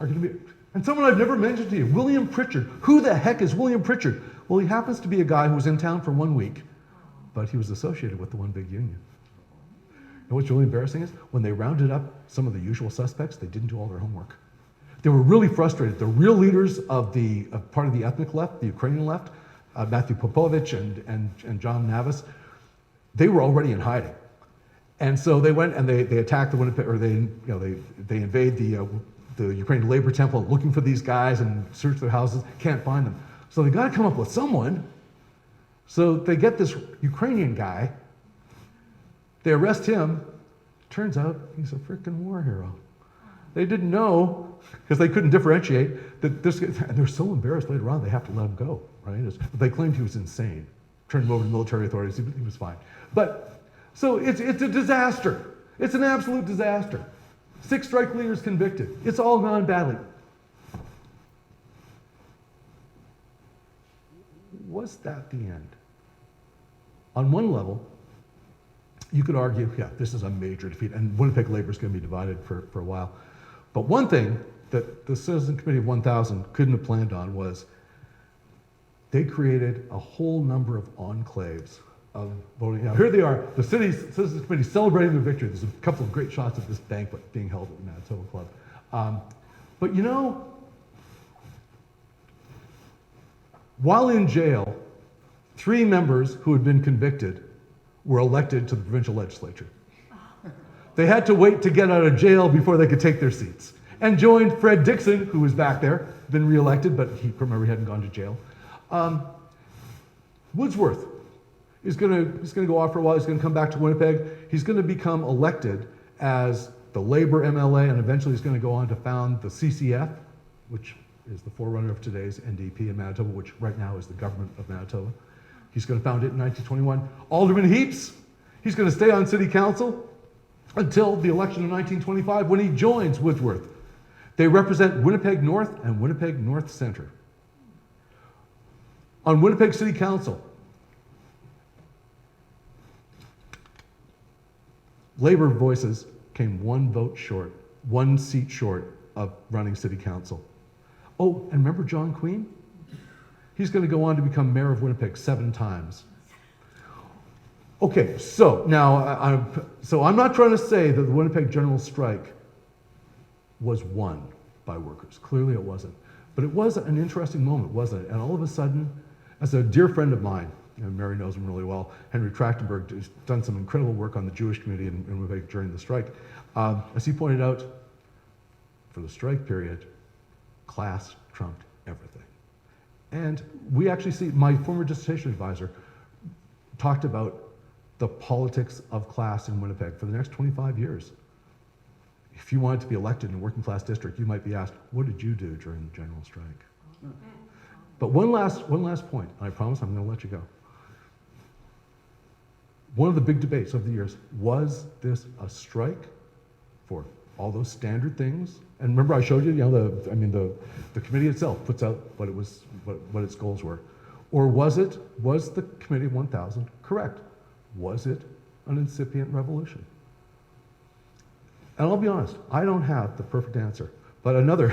are going to be, and someone I've never mentioned to you, William Pritchard. Who the heck is William Pritchard? Well, he happens to be a guy who was in town for 1 week, but he was associated with the one big union. And what's really embarrassing is when they rounded up some of the usual suspects, they didn't do all their homework. They were really frustrated. The real leaders of part of the ethnic left, the Ukrainian left, Matthew Popovich and John Navis, they were already in hiding. And so they went and they attacked the Winnipeg, or they invade the Ukrainian labor temple looking for these guys and search their houses, can't find them. So they got to come up with someone. So they get this Ukrainian guy, they arrest him. Turns out he's a freaking war hero. They didn't know, because they couldn't differentiate, that this guy, and they're so embarrassed later on they have to let him go, right? They claimed he was insane. Turned him over to military authorities, he was fine. But, so it's a disaster. It's an absolute disaster. 6 strike leaders convicted. It's all gone badly. Was that the end? On one level, you could argue, yeah, this is a major defeat, and Winnipeg labor is going to be divided for a while. But one thing that the Citizen Committee of 1,000 couldn't have planned on was they created a whole number of enclaves of voting. Now, here they are, the city's Citizens Committee celebrating their victory. There's a couple of great shots of this banquet being held at the Manitoba Club. But while in jail, 3 members who had been convicted were elected to the provincial legislature. They had to wait to get out of jail before they could take their seats, and joined Fred Dixon, who was back there, been reelected, but he hadn't gone to jail. Woodsworth is going to go off for a while. He's going to come back to Winnipeg. He's going to become elected as the Labor MLA, and eventually he's going to go on to found the CCF, which is the forerunner of today's NDP in Manitoba, which right now is the government of Manitoba. He's going to found it in 1921. Alderman Heaps, he's going to stay on city council until the election in 1925 when he joins Whitworth. They represent Winnipeg North and Winnipeg North Centre. On Winnipeg City Council, Labor voices came one vote short, one seat short of running city council. Oh, and remember John Queen? He's going to go on to become mayor of Winnipeg 7 times. Okay, so now, I'm not trying to say that the Winnipeg General Strike was won by workers. Clearly it wasn't. But it was an interesting moment, wasn't it? And all of a sudden, as a dear friend of mine, and Mary knows him really well, Henry Trachtenberg, has done some incredible work on the Jewish community in Winnipeg during the strike. As he pointed out, for the strike period, class trumped everything. And we actually see, my former dissertation advisor talked about the politics of class in Winnipeg for the next 25 years. If you wanted to be elected in a working class district, you might be asked, what did you do during the general strike? But one last point, and I promise I'm going to let you go. One of the big debates of the years, was this a strike for all those standard things? And remember I showed you, the committee itself puts out what its goals were. Or was the Committee of 1,000 correct? Was it an incipient revolution? And I'll be honest, I don't have the perfect answer. But another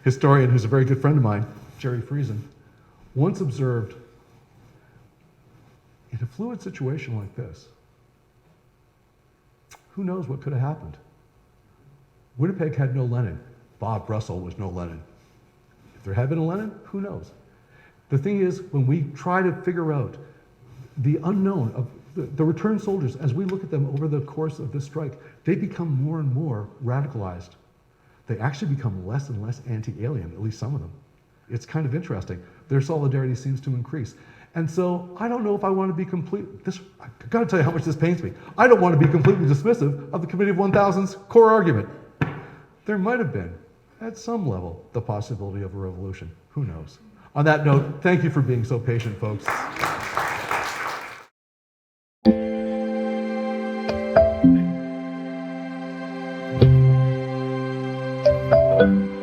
historian who's a very good friend of mine, Jerry Friesen, once observed, in a fluid situation like this, who knows what could have happened? Winnipeg had no Lenin. Bob Russell was no Lenin. If there had been a Lenin, who knows? The thing is, when we try to figure out the unknown of the returned soldiers, as we look at them over the course of this strike, they become more and more radicalized. They actually become less and less anti-alien, at least some of them. It's kind of interesting. Their solidarity seems to increase. And so I don't know if I want to be I've got to tell you how much this pains me. I don't want to be completely dismissive of the Committee of 1,000's core argument. There might have been, at some level, the possibility of a revolution. Who knows? On that note, thank you for being so patient, folks. Thank you.